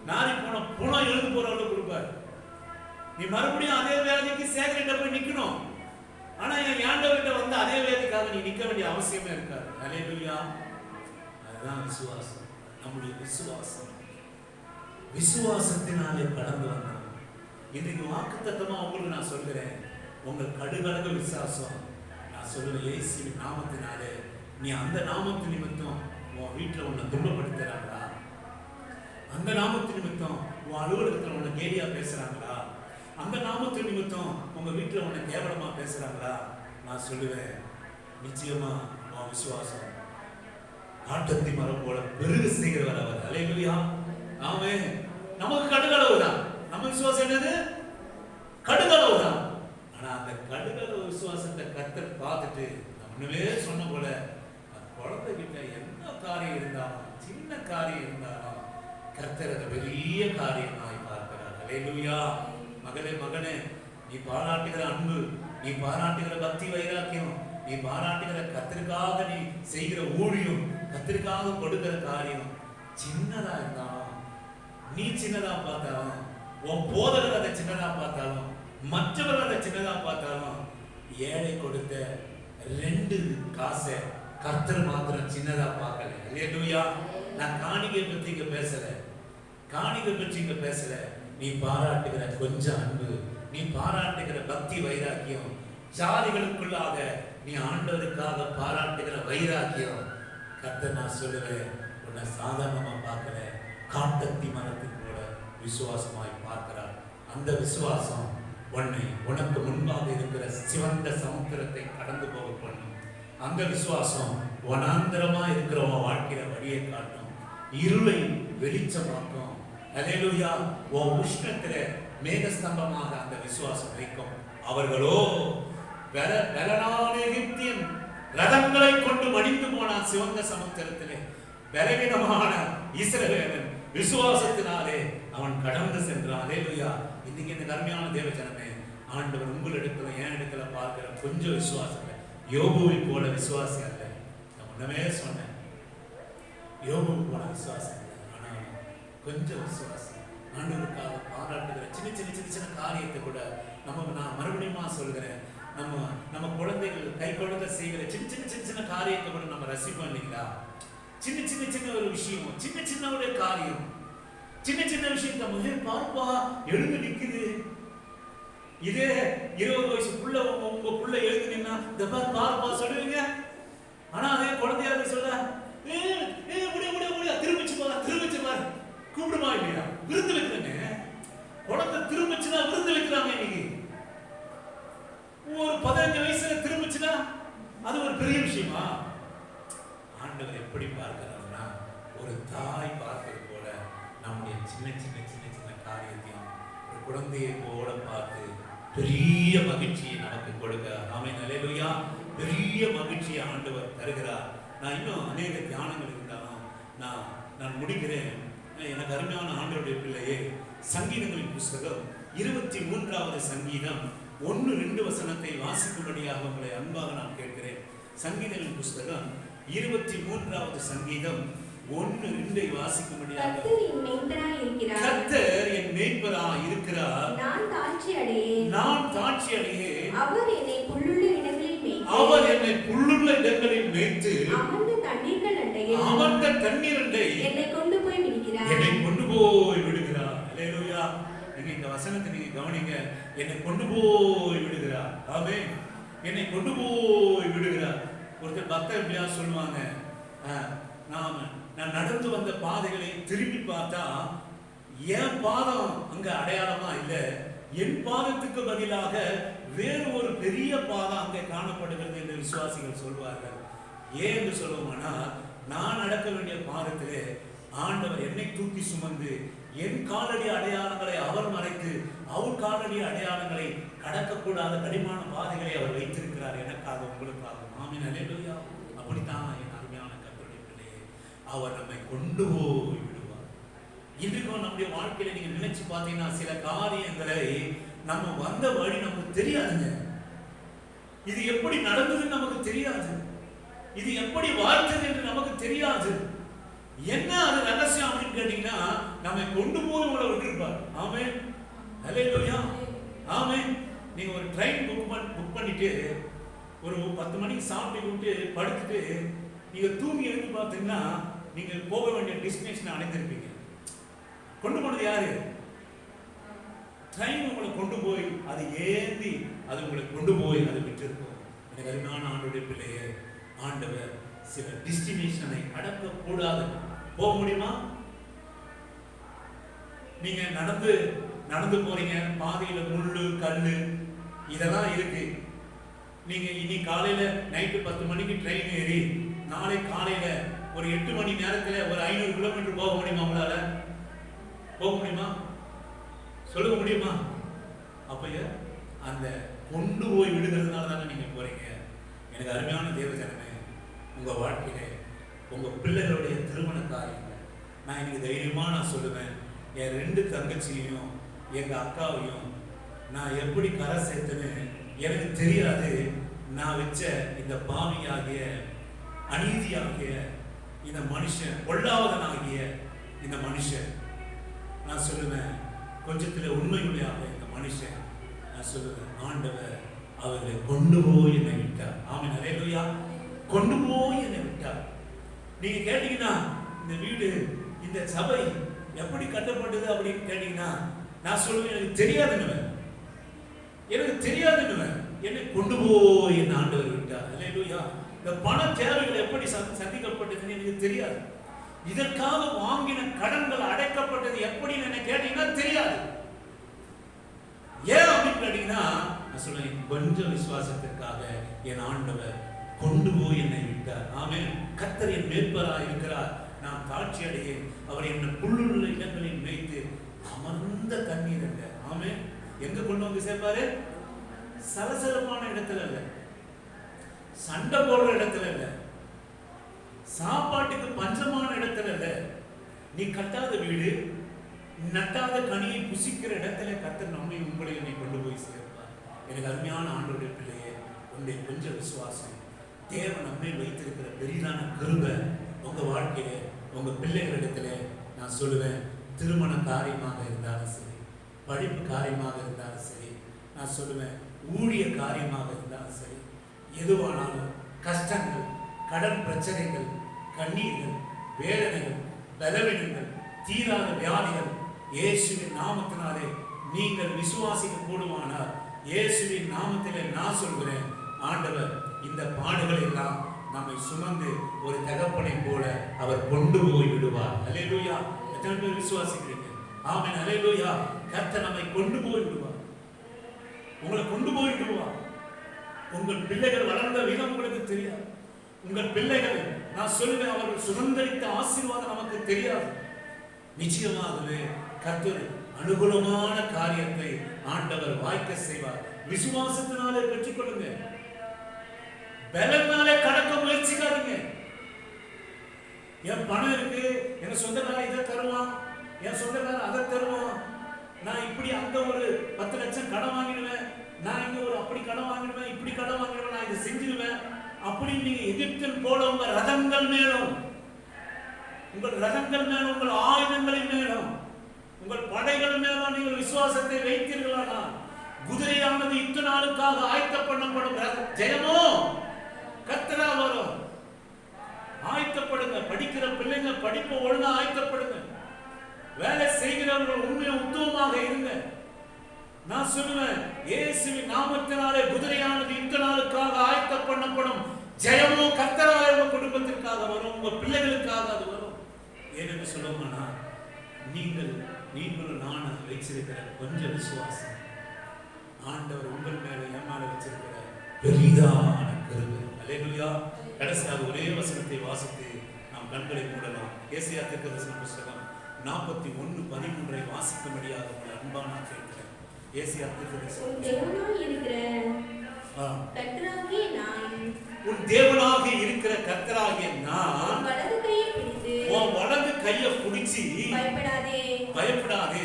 நாரி போன புணம் எழுந்து போற அளவுக்கு கொடுப்பாரு. நீ மறுபடியும் அதே வியாதிக்கு சேகரிட்ட போய் நிக்கணும். ஆனா என் ஆண்டவர்கிட்ட வந்து அதே வியாதிக்காக நீ நிக்க வேண்டிய அவசியமே இருக்காது. ஹல்லேலூயா. அதுதான் விசுவாசம். நம்முடைய விசுவாசம், விசுவாசத்தினாலே கடந்து வந்தோம். இன்னைக்கு வாக்குத்தத்தமா உங்களுக்கு நான் சொல்கிறேன், உங்கள் கடுகளவு விசுவாசம் நான் சொல்லுவேன், இயேசுவின் நாமத்தினாலே. நீ அந்த நாமத்து நிமித்தம் உன் வீட்டில் உன்னை துன்பப்படுத்துறாங்களா? அந்த நாமத்து நிமித்தம் உன் அலுவலகத்தில் உன்னை கேலியா பேசுறாங்களா? அந்த நாமத்து நிமித்தம் உங்க வீட்டில் உன்னை கேவலமா பேசுறாங்களா? நான் சொல்லுவேன், நிச்சயமா உன் விசுவாசம் காட்டத்தி மரம் போல பெருகு செய்கிறவர் அவர். ஹல்லேலூயா. ஆமென். நமக்கு கடுகளவு தான். நம்ம விசுவாசம் என்னது? கடுகளவு தான். ஆனா அந்த கடுகளவு விசுவாசத்தை கர்த்தர் பார்த்துட்டு நம்மளே சொன்ன போல குழந்தைகிட்ட என்ன காரியம் இருந்தாலும், சின்ன காரியம் இருந்தாலும் கர்த்தர் அதை பெரிய காரியமாய் பார்க்கிறார். ஹல்லேலூயா. மகளே, மகனே, நீ பாராட்டுகிற அன்பு, நீ பாராட்டுகிற பக்தி வைராக்கியம், நீ பாராட்டுகிற கர்த்தருக்காக நீ செய்கிற ஊழியம், கர்த்தருக்காக கொடுக்கிற காரியம் சின்னதா இருந்தாலும், நீ சின்னதா பார்த்தாலும், உன் போதகர் அதை சின்னதா பார்த்தாலும், மற்றவர்கள் அதை சின்னதா பார்த்தாலும், ஏழை கொடுத்த 2 காசை கர்த்தர் மாத்திரம் சின்னதா பார்க்கல. ஹல்லேலூயா. நான் காணிக்கை பற்றி இங்க பேசல, காணிக்கை பற்றி இங்க பேசல. நீ பாராட்டுகிற கொஞ்சம் அன்பு, நீ பாராட்டுகிற பக்தி வைராக்கியம், ஜாதிகளுக்குள்ளாக நீ ஆண்டவருக்காக பாராட்டுகிற வைராக்கியம், கர்த்தர் நான் சொல்லுவேன் உன்னை சாதாரணமா பார்க்கல, காட்டத்தி மரத்தின் போல விசுவாசமாய் பார்க்கிறார். அந்த விசுவாசம் உன்னை உனக்கு முன்பாக இருக்கிற சிவந்த சமுத்திரத்தை கடந்து போக பண்ணும். அந்த விசுவாசம் வனாந்தரமா இருக்கிற உன் வாழ்க்கையில வழியை காட்டும், இருளை வெளிச்சமாக்கும். ஹல்லேலூயா. உன் உஷ்ணத்தில மேகஸ்தம்பமாக அந்த விசுவாசம் வைக்கும். அவர்களோ பலனான எகிப்தியன் ரதங்களை கொண்டு மடிந்து போனான் சிவந்த சமுத்திரத்திலே. பலவீனமான இஸ்ரவேலன் விசுவாசத்தினாலே அவன் கடந்து சென்றான். ஹல்லேலூயா. இன்னைக்கு இந்த கருமையான தேவ ஜனமே, ஆண்டவர் உங்களிடத்துல என் இடத்துல பார்க்கிற கொஞ்சம் விசுவாசம் யோபுவை போல விசுவாசி அல்ல. நான் முன்னமே சொன்னேன், யோபு போல விசுவாசம் இல்லை. ஆனால் கொஞ்சம் விசுவாசம், ஆண்டவருக்காக பாராட்டுகிற சின்ன சின்ன சின்ன சின்ன காரியத்தை கூட நான் மறுபடியும் சொல்கிறேன், நம்ம குழந்தைகள் கை குழந்தை செய்கிற சின்ன சின்ன சின்ன சின்ன காரியத்தை கூட நம்ம ரசிப்போம் இல்லைங்களா? சின்ன சின்ன சின்ன ஒரு விஷயம், சின்ன சின்ன ஒரு காரியம், சின்ன சின்ன விஷயத்த முதல் பார்ப்பா எழுந்து நிக்குது. இதே 20 வயசு புள்ள உங்க புள்ள எழுந்து நின்னா இந்த பார்ப்பா சொல்லுவீங்க. ஆனா அதே குழந்தையா சொல்ல திரும்பிச்சு பாரு கூப்பிடுமா இல்லையா? விருந்து வைக்கிறேங்க. குழந்தை திரும்பிச்சுன்னா விருந்து வைக்கிறாங்க. இன்னைக்கு ஒரு 15 வயசுல திரும்பிச்சுன்னா அது ஒரு பெரிய விஷயமா? ஆண்டவர் எப்படி பார்க்கிறாருன்னா, ஒரு தாய் பார்க்கிறது போல நம்முடைய சின்ன சின்ன சின்ன சின்ன காரியத்தையும் ஒரு குழந்தையை போல பார்த்து பெரிய மகிழ்ச்சியை நமக்கு கொடுக்கிறார். ஆமென். ஹல்லேலூயா. பெரிய மகிழ்ச்சியை ஆண்டவர் தருகிறார். நான் இன்னும் அநேக தியானங்கள் இருந்தாலும் நான் முடிக்கிறேன். எனக்கு அருமையான ஆண்டவருடைய பிள்ளையே, சங்கீதங்களின் புஸ்தகம் 23வது சங்கீதம் 1-2 வசனத்தை வாசிக்கும்படியாக உங்களை அன்பாக நான் கேட்கிறேன். சங்கீதங்களின் புஸ்தகம் 23வது சங்கீதம் 1-2 வாசிக்கும்படியாக. கர்த்தர் என் மேய்ப்பராய் இருக்கிறார், நான் தாட்சி அடையேன். அவர் என்னை புல்லுள்ள இடங்களில் மேய்த்து அமர்ந்த தண்ணீர் அண்டை என்னை கொண்டு போய் விடுகிறார். ஹல்லேலூயா. நீங்க இந்த வசனத்தை நீங்க கவனிங்க. என்னை கொண்டு போய் விடுகிறார். ஆமென். என்னை கொண்டு போய் விடுகிறார். ஒருத்தர் பக்தர் எப்படியா சொல்லுவாங்க, நான் நடந்து வந்த பாதைகளை திரும்பி பார்த்தா என் பாதம் அங்க அடையாளமா இல்ல, என் பாதத்துக்கு பதிலாக வேறு ஒரு பெரிய பாதம் அங்கே காணப்படுகிறது என்று விசுவாசிகள் சொல்வார்கள். ஏன் என்று சொல்லுவோம்னா, நான் நடக்க வேண்டிய பாதத்திலே ஆண்டவர் என்னை தூக்கி சுமந்து என் காலடி அடையாளங்களை அவர் மறைத்து அவர் காலடி அடையாளங்களை கடக்கக்கூடாத கடிமான பாதைகளை அவர் வைத்திருக்கிறார், எனக்காக உங்களுக்காக. ஆமென். ஹல்லேலூயா. அப்படித்தான் என் அருமையான கர்த்தருடைய பிள்ளையே, அவர் நம்மை கொண்டு போய் விடுவார். இன்றைக்கும் நம்முடைய வாழ்க்கையில நீங்க நினைச்சு பார்த்தீங்கன்னா, சில காரியங்களை நம்ம வந்த வழி நமக்கு தெரியாதுங்க. இது எப்படி நடந்ததுன்னு நமக்கு தெரியாது, இது எப்படி வாழ்ந்தது என்று நமக்கு தெரியாது. என்ன அது ரகசியம் அப்படின்னு கேட்டீங்கன்னா, நம்மை கொண்டு போய் உங்களை விட்டுருப்பார். ஆமென். ஹல்லேலூயா. நீங்க ஒரு ட்ரெயின் புக் பண்ணிட்டு ஒரு 10 மணிக்கு சாப்பிட்டு விட்டு படுத்துட்டு நீங்க தூங்கி எழுந்து பார்த்தீங்கன்னா நீங்க போக வேண்டிய டெஸ்டினேஷன் அடைந்திருப்பீங்க. கொண்டு போனது யாரு? ட்ரெயின் உங்களை கொண்டு போய் அது ஏந்தி அது உங்களை கொண்டு போய் அதை விட்டிருக்கும். எனக்கு அருமையான ஆண்டவருடைய பிள்ளையே, ஆண்டவர் சில டெஸ்டினேஷனை அடக்க கூடாது. போக முடியுமா? நீங்க நடந்து போறீங்க, பாதையில முள்ளு கல்லு இதெல்லாம் இருக்கு. நீங்க இனி காலையில நைட்டு 10 மணிக்கு ட்ரெயின் ஏறி நாளை காலையில ஒரு 8 மணி நேரத்துல ஒரு 500 கிலோமீட்டர் போக முடியுமா? உங்களால போக முடியுமா? சொல்ல முடியுமா? அப்ப அந்த கொண்டு போய் விடுகிறதுனால தானே நீங்க போறீங்க. எனக்கு அருமையான தேவஜனமே, உங்க வாழ்க்கையில உங்க பிள்ளைகளுடைய திருமண காரியங்கள் நான் இன்னைக்கு தைரியமா நான் சொல்லுவேன். என் 2 தங்கச்சியையும் எங்க அக்காவையும் நான் எப்படி கரை சேர்த்தேன்னு எனக்கு தெரியாது. நான் வச்ச இந்த பாவியாகிய அநீதியாகிய இந்த மனுஷன், பொல்லாதவனாகிய இந்த மனுஷன், நான் சொல்லுவேன் கொஞ்சத்துல உண்மையுடையாக இந்த மனுஷன், நான் சொல்லுவேன் ஆண்டவர் அவர்களை கொண்டு போய் என்னை விட்டார். ஆமென், அல்லேலூயா. கொண்டு போய் என்னை விட்டார். நீங்க கேட்டீங்கன்னா இந்த வீடு இந்த சபை எப்படி கட்டப்பட்டது அப்படின்னு கேட்டீங்கன்னா நான் சொல்லுவேன் எனக்கு தெரியாதுன்னு. எனக்கு தெரியாதுன்னு என்னை கொண்டு போய் என் ஆண்டவர் விட்டார். அல்லேலூயா. இந்த பண தேவைகள் எப்படி சந்திக்கப்பட்டதுன்னு எனக்கு தெரியாது. இதற்காக வாங்கின கடன்கள் அடைக்கப்பட்டது எப்படின்னு என்ன கேட்டீங்கன்னா தெரியாது. ஏன் அப்படின்னு கேட்டீங்கன்னா நான் சொல்றேன் கொஞ்சம் விசுவாசத்திற்காக என் ஆண்டவர் கொண்டு போய் என்னை விட்டார். ஆமென். கர்த்தர் என் மேய்ப்பராய் இருக்கிறார், நான் தாட்சி அடையேன். அவர் என்னை புல்லுள்ள இடங்களில் மேய்த்து அமர்ந்த தண்ணீர் இல்ல. ஆமென். எங்க கொண்டு வந்து சேர்ப்பாரு? சலசலப்பான இடத்துல இல்ல, சண்டை போடுற இடத்துல இல்ல, சாப்பாட்டுக்கு பஞ்சமான இடத்துல இல்ல, நீ கட்டாத வீடு நட்டாத கனியை புசிக்கிற இடத்துல கர்த்தர் நம்மை உங்களை என்னை கொண்டு போய் சேர்ப்பார். எனக்கு அருமையான ஆண்டவருடைய பிள்ளையே, உன்னுடைய கொஞ்சம் விசுவாசம் தேவன் நம்மை வைத்திருக்கிற பெரிதான கிருபை உங்க வாழ்க்கையில உங்க பிள்ளைகளிடத்துல நான் சொல்லுவேன். திருமண காரியமாக இருந்தாலும் சரி, படிப்பு காரியமாக இருந்தாலும் சரி, நான் சொல்லுவேன் ஊழிய காரியமாக இருந்தாலும் சரி, எதுவானாலும் கஷ்டங்கள், கடன் பிரச்சனைகள், கண்ணீர்கள், வேதனைகள், பலவீனங்கள், தீராத வியாதிகள் இயேசுவின் நாமத்தினாலே நீங்கள் விசுவாசிக்க கூடுமானால் இயேசுவின் நாமத்திலே நான் சொல்கிறேன் ஆண்டவர் இந்த பாடுகளை எல்லாம் நம்மை சுமந்து ஒரு தகப்பனை போல அவர் கொண்டு போய் விடுவார். அல்லேலூயா. எத்தனை பேர் விசுவாசிக்கிறீங்க? ஆமென், அல்லேலூயா. கர்த்தர் நம்மை கொண்டு போய் விடுவார், உங்களை கொண்டு போய் விடுவார். உங்கள் பிள்ளைகள் வளர்ந்த விதம் உங்களுக்கு தெரியாது. உங்கள் பிள்ளைகள் நான் சொல்லுவேன் அவர்கள் சுதந்திரித்த ஆசீர்வாதம் நமக்கு தெரியாது. நிச்சயமாகவே கர்த்தர் அனுகூலமான காரியத்தை ஆண்டவர் வாய்க்க செய்வார். விசுவாசத்தினாலே பெற்றுக்கொள்ளுங்க, பலனாலே கடக்க முயற்சிக்காதீங்க. என் பணம் இருக்கு, என் சொந்தக்காரன் இதை தருவான், என் சொந்தக்காரன் அதை தருவான், நான் இப்படி அங்க ஒரு 10 லட்சம் கடன் வாங்கிடுவேன், நான் இங்க ஒரு அப்படி கடன் வாங்கிடுவேன், இப்படி கடன் வாங்கிடுவேன், நான் இதை செஞ்சிடுவேன் அப்படின்னு நீங்க எகிப்தில் போல உங்க ரதங்கள் மேலும், உங்கள் ரதங்கள் மேலும், உங்கள் ஆயுதங்களின் மேலும், உங்கள் படைகள் மேலும் நீங்கள் விசுவாசத்தை வைத்தீர்களானா குதிரையானது இத்தனை நாளுக்காக ஆயத்த பண்ணப்படும் ஜெயமோ கர்த்தரா வரும். ஆயத்தப்படுங்க. படிக்கிற பிள்ளைங்க படிப்பு ஒழுங்கா ஆயத்தப்படுங்க. வேலை செய்கிறவர்கள் உண்மையை உத்தமமாக இருங்க. நான் சொல்லுவேன் இயேசுவின் நாமத்தினாலே குதிரையானது இத்தனை நாளுக்காக ஆயத்த பண்ணப்படும் ஜெயமோ கர்த்தரா உங்க குடும்பத்திற்காக வரும், உங்க பிள்ளைகளுக்காக அது வரும். ஏன்னு சொல்லுவோம்னா நீங்களும் நானும் வச்சிருக்கிற கொஞ்சம் விசுவாசம் ஆண்டவர் உங்கள் மேல என் வச்சிருக்கிற பெரிதான கிருபை. அல்லேலூயா. கடைசியாக ஒரே வசனத்தை வாசித்து நாம் கண்களை மூடலாம். ஏசாயா தீர்க்கதரிசன புத்தகம் 41:13 வாசிக்கும்படியாக உங்களை அன்பான கேட்கிறேன். ஏசாயா தீர்க்கதரிசன உன் தேவனாகிய இருக்கிற கர்த்தராகிய நான் உன் வலது கையை பிடிச்சி பயப்படாதே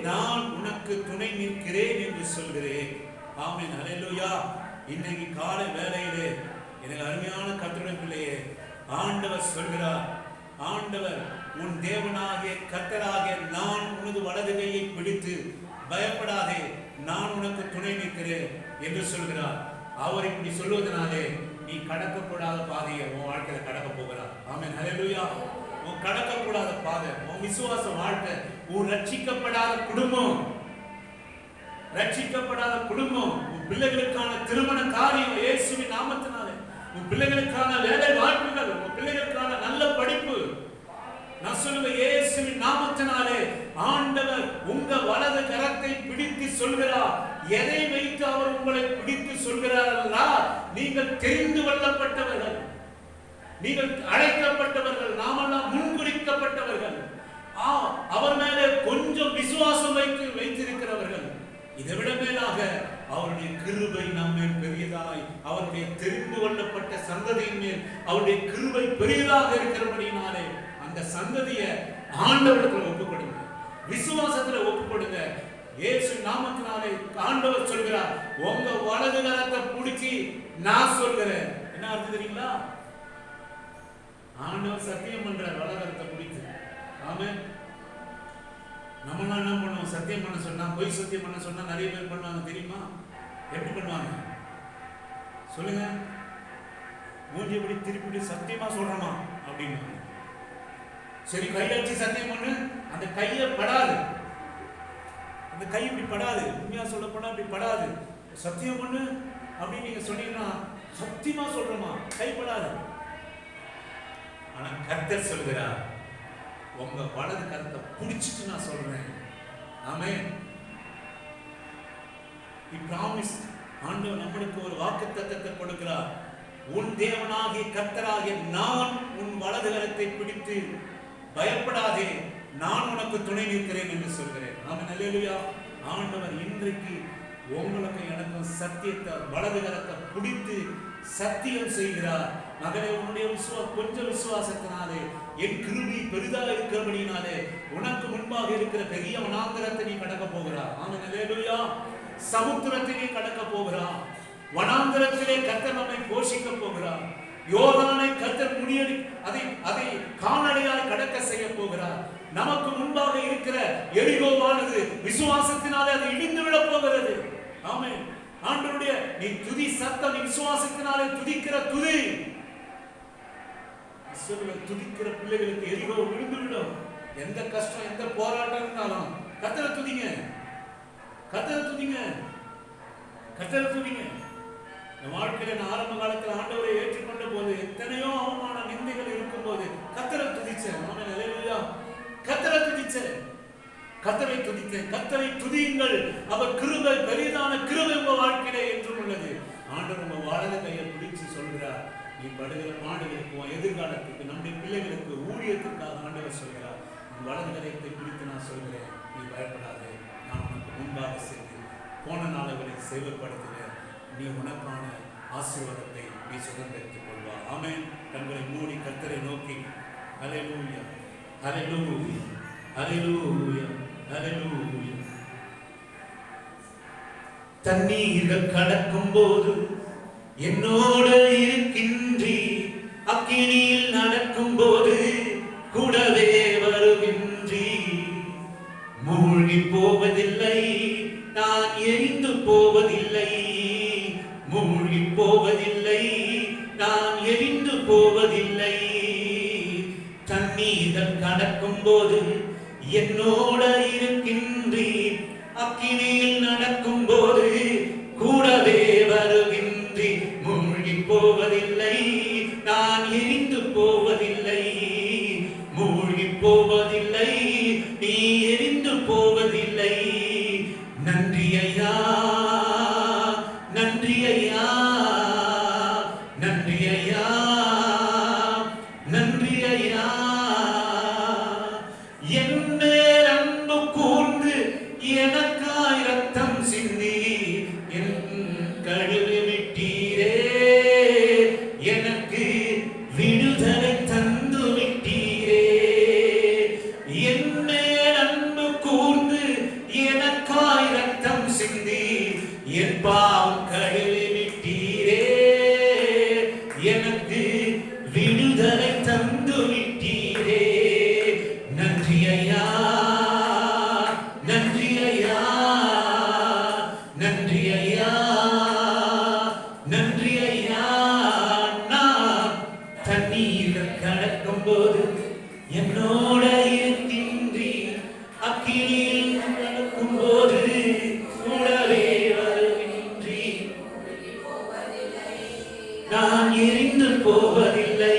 நான் உனக்கு துணை நிற்கிறேன் என்று சொல்கிறேன். ஆமென், அல்லேலூயா. இன்னைக்கு காலை வேளையிலே எனக்கு அருமையான கர்த்தருடைய பிள்ளையே ஆண்டவர் சொல்கிறார், ஆண்டவர் உன் தேவனாகிய கர்த்தராகிய நான் உனது வலது கையை பிடித்து பயப்படாதே, நான் உனக்கு துணை நிற்கிறேன் என்று சொல்கிறார். அவர் இப்படி சொல்வதனாலே நீ கடக்கக்கூடாத பாதையை உன் வாழ்க்கையில கடக்க போகிறார். ஆமென், ஹல்லேலூயா. உன் கடக்கக்கூடாத பாதை, உன் விசுவாச வாழ்க்கை, உன் ரட்சிக்கப்படாத குடும்பம், ரட்சிக்கப்படாத குடும்பம், உன் பிள்ளைகளுக்கான திருமண காரியம் இயேசுவின் நாமத்தினாலே, உன் பிள்ளைகளுக்கான வேலை வாய்ப்புகள், உன் பிள்ளைகளுக்கான நல்ல படிப்பு, நான் சொல்லுவேன் இயேசுவின் நாமத்தினாலே ஆண்டவர் உங்க வலது கரத்தை பிடித்து சொல்கிறார். எதை வைத்து அவர் உங்களை பிடித்து சொல்கிறார்களா? நீங்கள் தெரிந்து கொள்ளப்பட்டவர்கள், நீங்கள் அழைக்கப்பட்டவர்கள், நாமெல்லாம் முன்குறிக்கப்பட்டவர்கள், அவர் மேலே கொஞ்சம் விசுவாசம் வைத்திருக்கிறவர்கள். இதை விட மேலாக அவருடைய கிருபை நம்மேல் பெரியதாய், அவருடைய தெரிந்து கொள்ளப்பட்ட சந்ததியின் மேல் அவருடைய கிருபை பெரியதாக இருக்கிறபடினாலே அந்த சந்ததியை ஆண்டவரிடத்தில் ஒப்புக் கொடுங்க, விசுவாசத்துல ஒப்புக் கொடுங்க. இயேசு நாமத்தினாலே ஆண்டவர் சொல்கிறார், உங்க வலது கரத்தை பிடிச்சி நான் சொல்கிறேன். என்ன அர்த்தம் தெரியுங்களா? ஆண்டவர் சத்தியம் பண்றார் வலது கரத்தை பிடிச்சு. ஆமென். நம்ம என்ன பண்ணுவோம்? சத்தியம் பண்ண சொன்னா, பொய் சத்தியம் பண்ண சொன்னா நிறைய பேர் பண்ணுவாங்க தெரியுமா? எப்படி பண்ணுவாங்க சொல்லுங்க? மூஞ்சி எப்படி திருப்பி சத்தியமா சொல்றோமா அப்படின்னு. சரி, கையடிச்சு சத்தியம் பண்ணு, அந்த கையை படாது, அந்த கை இப்படி படாது, உண்மையா சொல்ல போனா இப்படி படாது. சத்தியம் பண்ணு அப்படின்னு நீங்க சொன்னீங்கன்னா சத்தியமா சொல்றோமா, கைப்படாது. ஆனா கர்த்தர் சொல்கிறார், உங்க வலது கரத்தை பிடிச்சிட்டு நான் சொல்றேன். ஆமென். He promised. ஆண்டவர் நம்மளுக்கு ஒரு வாக்குத்தத்தத்தை கொடுக்கிறார். உன் தேவனாகிய கர்த்தராகிய நான் உன் வலது கரத்தை பிடித்து பயப்படாதே, நான் உனக்கு துணை நிற்கிறேன் என்று சொல்கிறேன். ஆமென், அல்லேலூயா. ஆண்டவர் இன்றைக்கு உங்களுக்கு எனக்கும் சத்தியத்தை வலது கரத்தை பிடித்து சத்தியம் செய்கிறார். மகனே, உன்னுடைய கொஞ்சம் விசுவாசத்தினாலே என் கிருபை பெரிதாக இருக்கிறபடினாலே உனக்கு முன்பாக இருக்கிற பெரிய வனாந்தரத்தை நீ கடக்க போகிறார். ஆமென், அல்லேலூயா. சமுத்திரத்தை நீ கடக்க போகிறார். வனாந்தரத்திலே கர்த்தர் நம்மை போஷிக்க போகிறார். யோர்தானை கர்த்தர் முறியடி அதை கால்நடையாய் கடக்க செய்ய போகிறார். நமக்கு முன்பாக இருக்கிற எரிகோவானது விசுவாசத்தினாலே அது இடிந்து விட போகிறது. ஆமென். ஆண்டவருடைய நீ துதி சத்தம், விசுவாசத்தினாலே துதிக்கிற துதி, துதிக்கிற பிள்ளைகளுக்கு எரிகோ விழுந்து விடும். எந்த கஷ்டம், எந்த போராட்டம் இருந்தாலும் கர்த்தரை துதிங்க, கர்த்தரை துதிங்க, கர்த்தரை துதிங்க. வாழ்க்கையில நான் ஆரம்ப காலத்தில் ஆண்டவரை ஏற்றுக்கொண்ட போது எத்தனையோ அவமான நிந்தைகள் இருக்கும் போது கர்த்தரை துதிச்சேன். ஆமென், அல்லேலூயா. கர்த்தரை துதிச்சேன், கர்த்தரை துதித்தேன். கர்த்தரை துதியுங்கள், அவர் கிருபை பெரிதான கிருபை உங்க வாழ்க்கையிலே என்றும் உள்ளது. ஆண்டவர் உங்க வலது கையை பிடிச்சு சொல்கிறார், நீ படுகிற பாடுகளுக்கு, எதிர்காலத்துக்கு, நம்முடைய பிள்ளைகளுக்கு, ஊழியத்திற்காக ஆண்டவர் சொல்கிறார், உன் வலது கரையத்தை பிடித்து நான் சொல்கிறேன், நீ பயப்படாதே, நான் உனக்கு முன்பாக சென்று போன நாளை சேவைப்படுத்துகிறேன், நீ உனக்கான ஆசீர்வாதத்தை நீ சுதந்திரித்துக் கொள்வா. ஆமென். கண்களை மூடி கர்த்தரை நோக்கி ஹல்லேலூயா, ஹல்லேலூயா, ஹல்லேலூயா, ஹல்லேலூயா. தண்ணீர்கள் கடக்கும் போது என்னோடு இருக்கின்றீ, அக்கினியில் நடக்கும் போது கூடவே வருகின்றீ. மூழ்கி போவதில்லை, நான் எரிந்து போவதில்லை, மூழ்கி போவதில்லை, நான் எரிந்து போவதில்லை. தண்ணீர்கள் கடக்கும் போது என்னோட இருக்கின்றீர், அக்கினியில் நடக்கும் போது கூடவே வருகின்றீர். மூழ்கி போவதில்லை, நான் எரிந்து போவதில்லை, மூழ்கி போவதில்லை, நீ எரிந்து போவதில்லை. நன்றி ஐயா, நன்றி ஐயா, நன்றி ஐயா, நன்றி ஐயா. என்ன அன்பு கூர்ந்து எனக்காய் ரத்தம் சிந்தி என் கழுவி விட்டீரே, எனக்கு விடுதலை தந்து விட்டீரே. என்ன அன்பு கூர்ந்து எனக்காய் ரத்தம் சிந்தி என் பாவம் கழுவி விட்டீரே, எனக்கு விடுதலை தந்து விட்டீரே. அக்கினியில் நடக்கும் போது கூடவே வருகின்றி நான் எரிந்து போவதில்லை,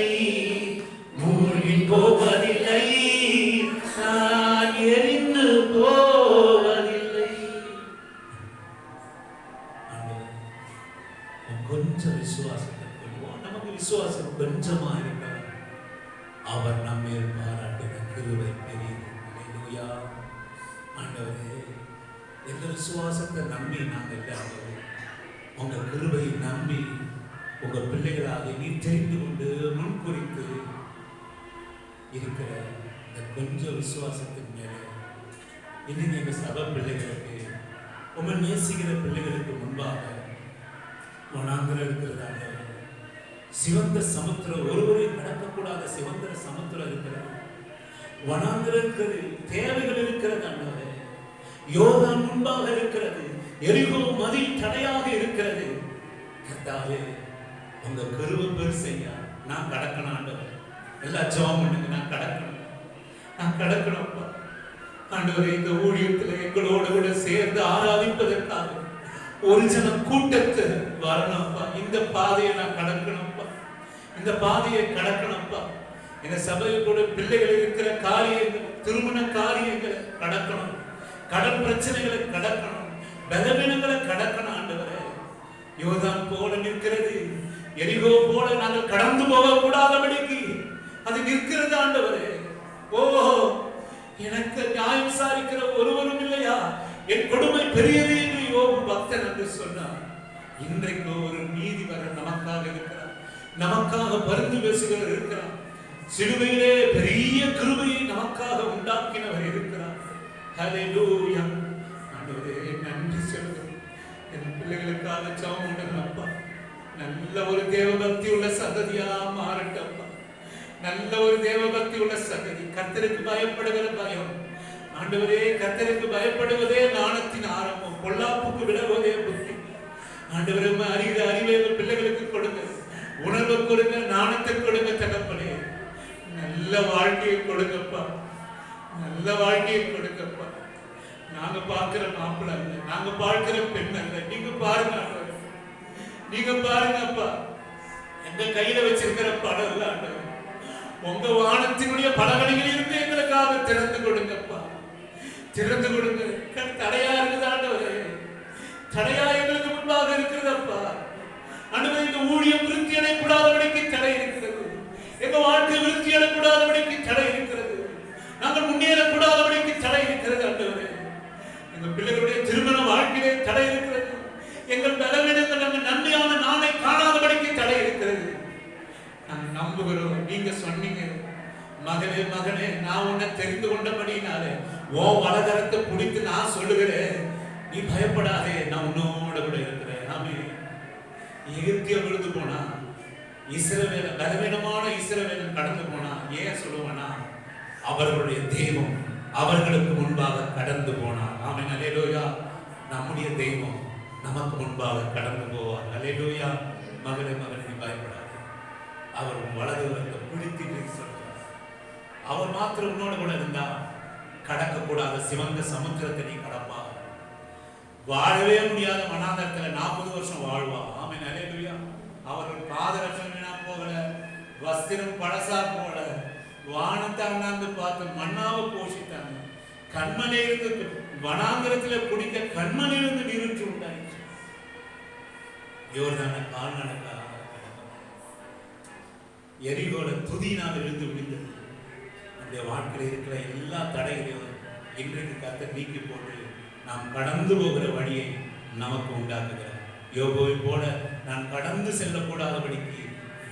மூழ்கி போவதில்லை, நான் எரிந்து போவதில்லை. கொஞ்சம் விசுவாசத்தை கொள்வோம். நமக்கு விசுவாசம் கொஞ்சமா இருக்க அவர் நம்மை பாராட்டின கிருபை பெரியது. அல்லேலூயா. ஆண்டவரே, எந்த விசுவாசத்தை நம்பி நாங்கள் இல்லை, உங்க கிருபையை நம்பி உங்க பிள்ளைகளாக நீ தெரிந்து கொண்டு முன்குறித்து இருக்கிற இந்த கொஞ்சம் விசுவாசத்தின் மேலே இன்னைக்கு எங்க சபை பிள்ளைகளுக்கு, உங்க நேசிக்கிற பிள்ளைகளுக்கு முன்பாக வனாந்திரம் இருக்கிறதாங்க. சிவந்த சமுத்திரம், ஒருவரையும் கடக்கக்கூடாத சிவந்த சமுத்திரம் இருக்கிறது. வனாந்திரம் இருக்கிறது, தேவைகள் இருக்கிறது. ஆண்டவரே, யோர்தான் முன்பாக இருக்கிறது, எரிகோ மதில் தடையாக இருக்கிறது. கர்த்தாவே, உங்க கிருபை பெருசையா நான் கடக்கணும். ஆண்டவரே, எல்லாம் ஜெபம் பண்ணுங்க. நான் கடக்கணும், நான் கடக்கணும்ப்பா. ஆண்டவரே, இந்த ஊழியத்தில் எங்களோடு கூட சேர்ந்து ஆராதிப்பதற்காக ஒரு ஜன கூட்டத்தை வரணும்ப்பா. இந்த பாதையை நான் கடக்கணும்ப்பா, இந்த பாதையை கடக்கணும்ப்பா. இந்த சபையில் கூட பிள்ளைகள் இருக்கிற காரியங்கள், திருமண காரியங்களை கடக்கணும், கடன் பிரச்சனைகளை கடக்கணும், பலவீனங்களை கடக்கணும். ஆண்டவரே, யோர்தான் போல நிற்கிறது, எரிகோ போல நாங்கள் கடந்து போக கூடாதபடிக்கு அது நிற்கிறது. ஆண்டவரே, ஓ, எனக்கு நியாயம் விசாரிக்கிற ஒருவரும் இல்லையா? என் கொடுமை பெரியது என்று யோபு பக்தன் என்று சொன்னார். இன்றைக்கு ஒரு நீதிபரன் நமக்காக இருக்கிறார், நமக்காக பரிந்து பேசுகிறவர் இருக்கிறார். சிலுவையிலே பெரிய கிருபையை நமக்காக உண்டாக்கினவர் இருக்கிறார். ஹல்லேலூயா. ஆண்டவரே, நன்றி சொல்லுங்கள். என் பிள்ளைகளுக்காக ஜெபம் பண்ணுங்க அப்பா. நல்ல ஒரு தேவபக்தி உள்ள சந்ததியா மாறட்டப்பா. நல்ல ஒரு தேவபக்தி உள்ள சந்ததி, கர்த்தருக்கு பயப்படுகிற பயம். ஆண்டவரே, கர்த்தருக்கு பயப்படுவதே ஞானத்தின் ஆரம்பம், பொல்லாப்புக்கு விலகுவதே புத்தி. ஆண்டவரே, அறிகிற அறிவை பிள்ளைகளுக்கு கொடுங்க, உணர்வை கொடுங்க, ஞானத்தை கொடுங்க. தகப்பனே, நல்ல வாழ்க்கையை கொடுங்கப்பா, நல்ல வாழ்க்கையை கொடுங்கப்பா. நாங்க பார்க்கிற மாப்பிள்ள அல்ல, நாங்க பார்க்கிற பெண் அல்ல, நீங்க பாருங்க. ஆண்டவரே, நீங்க பாருங்கப்பா. எங்க கையில வச்சிருக்கிற படம் இல்ல ஆண்டவரே, உங்க வானத்தினுடைய பலகணிகள் இருந்து எங்களுக்காக திறந்து கொடுங்கப்பா, திறந்து கொடுங்க. தடையா இருக்குது ஆண்டவரே, தடையா எங்களுக்கு முன்பாக இருக்கிறதப்பா. ஆண்டவரே, இந்த ஊழியம் விருத்தி அடையக்கூடாதபடிக்கு தடை இருக்கிறது, எங்க வாழ்க்கை விருத்தி அடையக்கூடாதபடிக்கு தடை இருக்கிறது, நாங்கள் முன்னேறக்கூடாதபடிக்கு தடை இருக்கிறது. ஆண்டவரே, எங்க பிள்ளைகளுடைய திருமண வாழ்க்கையிலே தடை இருக்கிறது, எங்கள் பலவீனங்கள் நாங்கள் நன்மையான நாளை காணாதபடிக்கு தடை இருக்கிறது. நாங்கள் நம்புகிறோம். நீங்க சொன்னீங்க, மகனே மகனே, நான் உன்னை தெரிந்து கொண்டபடினாலே ஓ வலகரத்தை பிடித்து நான் சொல்லுகிறேன், நீ பயப்படாதே, நான் உன்னோட கூட இருக்கிறேன். நாமே எகிப்திய விழுந்து போனா, இஸ்ரவேல் பலவீனமான இஸ்ரவேல் கடந்து போனா, ஏன் சொல்லுவானா? அவர்களுடைய தெய்வம் அவர்களுக்கு முன்பாக கடந்து போனார். ஆமென், அல்லேலூயா. நம்முடைய தெய்வம் நமக்கு முன்பாக கடந்து போவார். அல்லேலூயா. மகனே மகனே, நீ பயப்படாதே, அவர் வலதுகரத்தை பிடித்து சொல்றார். அவர் மாத்திரம் உன்னோட கூட இருந்தா கடக்கக்கூடாத சிவந்த சமுத்திரத்தை நீ கடப்பா. வாழவே முடியாத மனாந்தரத்துல 40 வருஷம் வாழ்வா. ஆமென், அல்லேலூயா. அவர்கள் பாதரட்சம் வீணா போகல, வஸ்திரம் பழசா போல, வானத்தை அண்ணாந்து பார்த்து மண்ணாவை போஷித்தாங்க. கண்மலையிலிருந்து வனாந்தரத்துல குடிக்க கண்மலையிலிருந்து நீரூற்று உண்டாயிற்று. யோர்தான கால் நடக்க எரிகோல துதியினால் விழுந்து விழுந்தது. அந்த வாழ்க்கையில் இருக்கிற எல்லா தடைகளையும் இன்றைக்கு கர்த்தர் நீக்கி போட்டு நாம் கடந்து போகிற வழியை நமக்கு உண்டாக்குகிறார். யோபுவை போல நான் கடந்து செல்லக்கூடாதபடிக்கு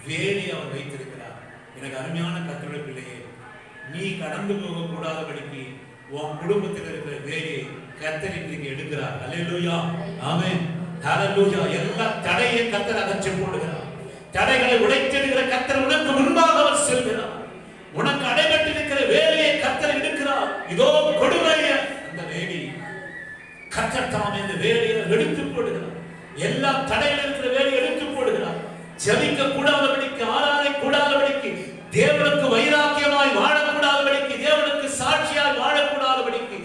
வேலை அவர் வைத்திருக்கிறார். எனக்கு அருமையான கர்த்தருடைய பிள்ளையே, நீ கடந்து போக கூடாதபடிக்கு உன் குடும்பத்தில் இருக்கிற வேலையை கர்த்தர் இன்றைக்கு எடுக்கிறார். அல்லேலூயா. ஆமென், ஹல்லேலூயா. எல்லா தடையை கர்த்தர் அகற்றி போடுகிறார். தடைகளை உடைத்தெடுக்கிற கர்த்தர் உனக்கு முன்பாக அவர் செல்கிறார். உனக்கு அடைபட்டிருக்கிற வேலையை கர்த்தர் எடுக்கிறார். இதோ கொடுமைய அந்த வேலை கர்த்தர் தாமே இந்த வேலையை எடுத்து போடுகிறார். எல்லா தடைகள் இருக்கிற வேலையை எடுத்து போடுகிறார். ஜெபிக்க கூடாதபடிக்கு, ஆராதனை கூடாதபடிக்கு, தேவனுக்கு வைராக்கியமாய் வாழக்கூடாதபடிக்கு, தேவனுக்கு சாட்சியாய் வாழக்கூடாதபடிக்கு,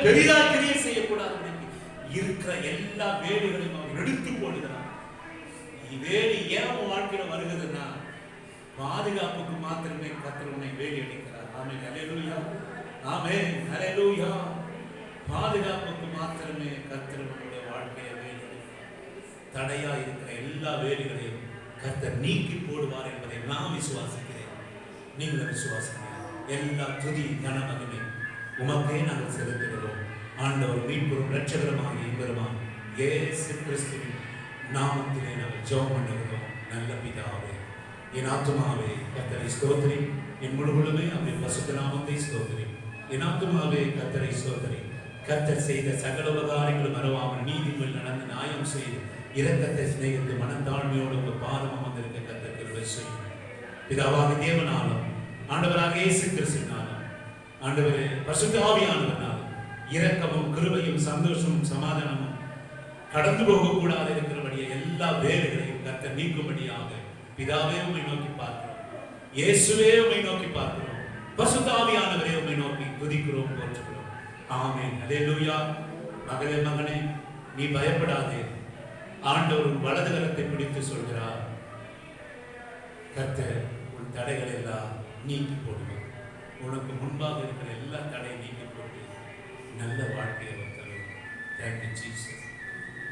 பெரிதாய் கிரியை செய்யக்கூடாது. இருக்கிற எல்லா வேலைகளையும் அவர் எடுத்து போடுகிறார். வேலி ஏன் உன் வாழ்க்கையில வருகிறதுன்னா பாதுகாப்புக்கு மாத்திரமே கர்த்தர் உன்னை வேலி அடிக்கிறார். ஆமென், ஹல்லேலூயா, ஆமென், ஹல்லேலூயா. பாதுகாப்புக்கு மாத்திரமே கர்த்தர் உன்னுடைய வாழ்க்கையை வேலி அடிக்கிறார். தடையா இருக்கிற எல்லா வேலிகளையும் கர்த்தர் நீக்கி போடுவார் என்பதை நான் விசுவாசிக்கிறேன். நீங்களும் விசுவாசிங்க. எல்லா துதி கன மகிமை உமக்கே நாங்கள் செலுத்துகிறோம். ஆண்டவர் மீட்பும் இரட்சகருமாகிய இவருமாம் இயேசு கிறிஸ்துவின் நாமத்திலே நாங்கள் ஜெபம் பண்ணுகிறோம். நல்ல பிதாவே, என் ஆத்துமாவே கர்த்தரை ஸ்தோத்திரி, என் முழுவதுமே அவருடைய பரிசுத்த நாமத்தை ஸ்தோத்திரி. என் ஆத்துமாவே கர்த்தரை ஸ்தோத்திரி. கர்த்தர் செய்த சகல உபகாரங்களும் மறவாமல் நீதிகள் நடந்து நியாயம் செய்து இரக்கத்தை சிநேகித்து மனத்தாழ்மையோடு உங்கள் பாதம் அமர்ந்திருக்க கர்த்தர் கிருபை செய்யும். பிதாவாகிய தேவனாலும் ஆண்டவராக இயேசு கிறிஸ்துவினாலும் ஆண்டவரே பரிசுத்த ஆவியானவராலும் இரக்கமும் கிருபையும் சந்தோஷமும் சமாதானமும் கடந்து போகக்கூடாது இருக்கிறபடியே எல்லா வேலைகளையும் கர்த்தர் நீக்கும்படியாக பிதாவே உம்மை நோக்கி பார்க்கிறோம், இயேசுவே உம்மை நோக்கி பார்க்கிறோம், பரிசுத்த ஆவியானவரே உம்மை நோக்கி துதிக்கிறோம், போற்றுகிறோம். ஆமென், ஹல்லேலூயா. மகளே, மகனே, நீ பயப்படாதே. ஆண்டவர் உன் வலது கரத்தை பிடித்து சொல்கிறார், கர்த்தர் உன் தடைகள் எல்லாம் நீக்கி போடுவார். உனக்கு முன்பாக இருக்கிற எல்லா தடையை நீக்கி போட்டு நல்ல வாழ்க்கையை தரும். Thank you Jesus.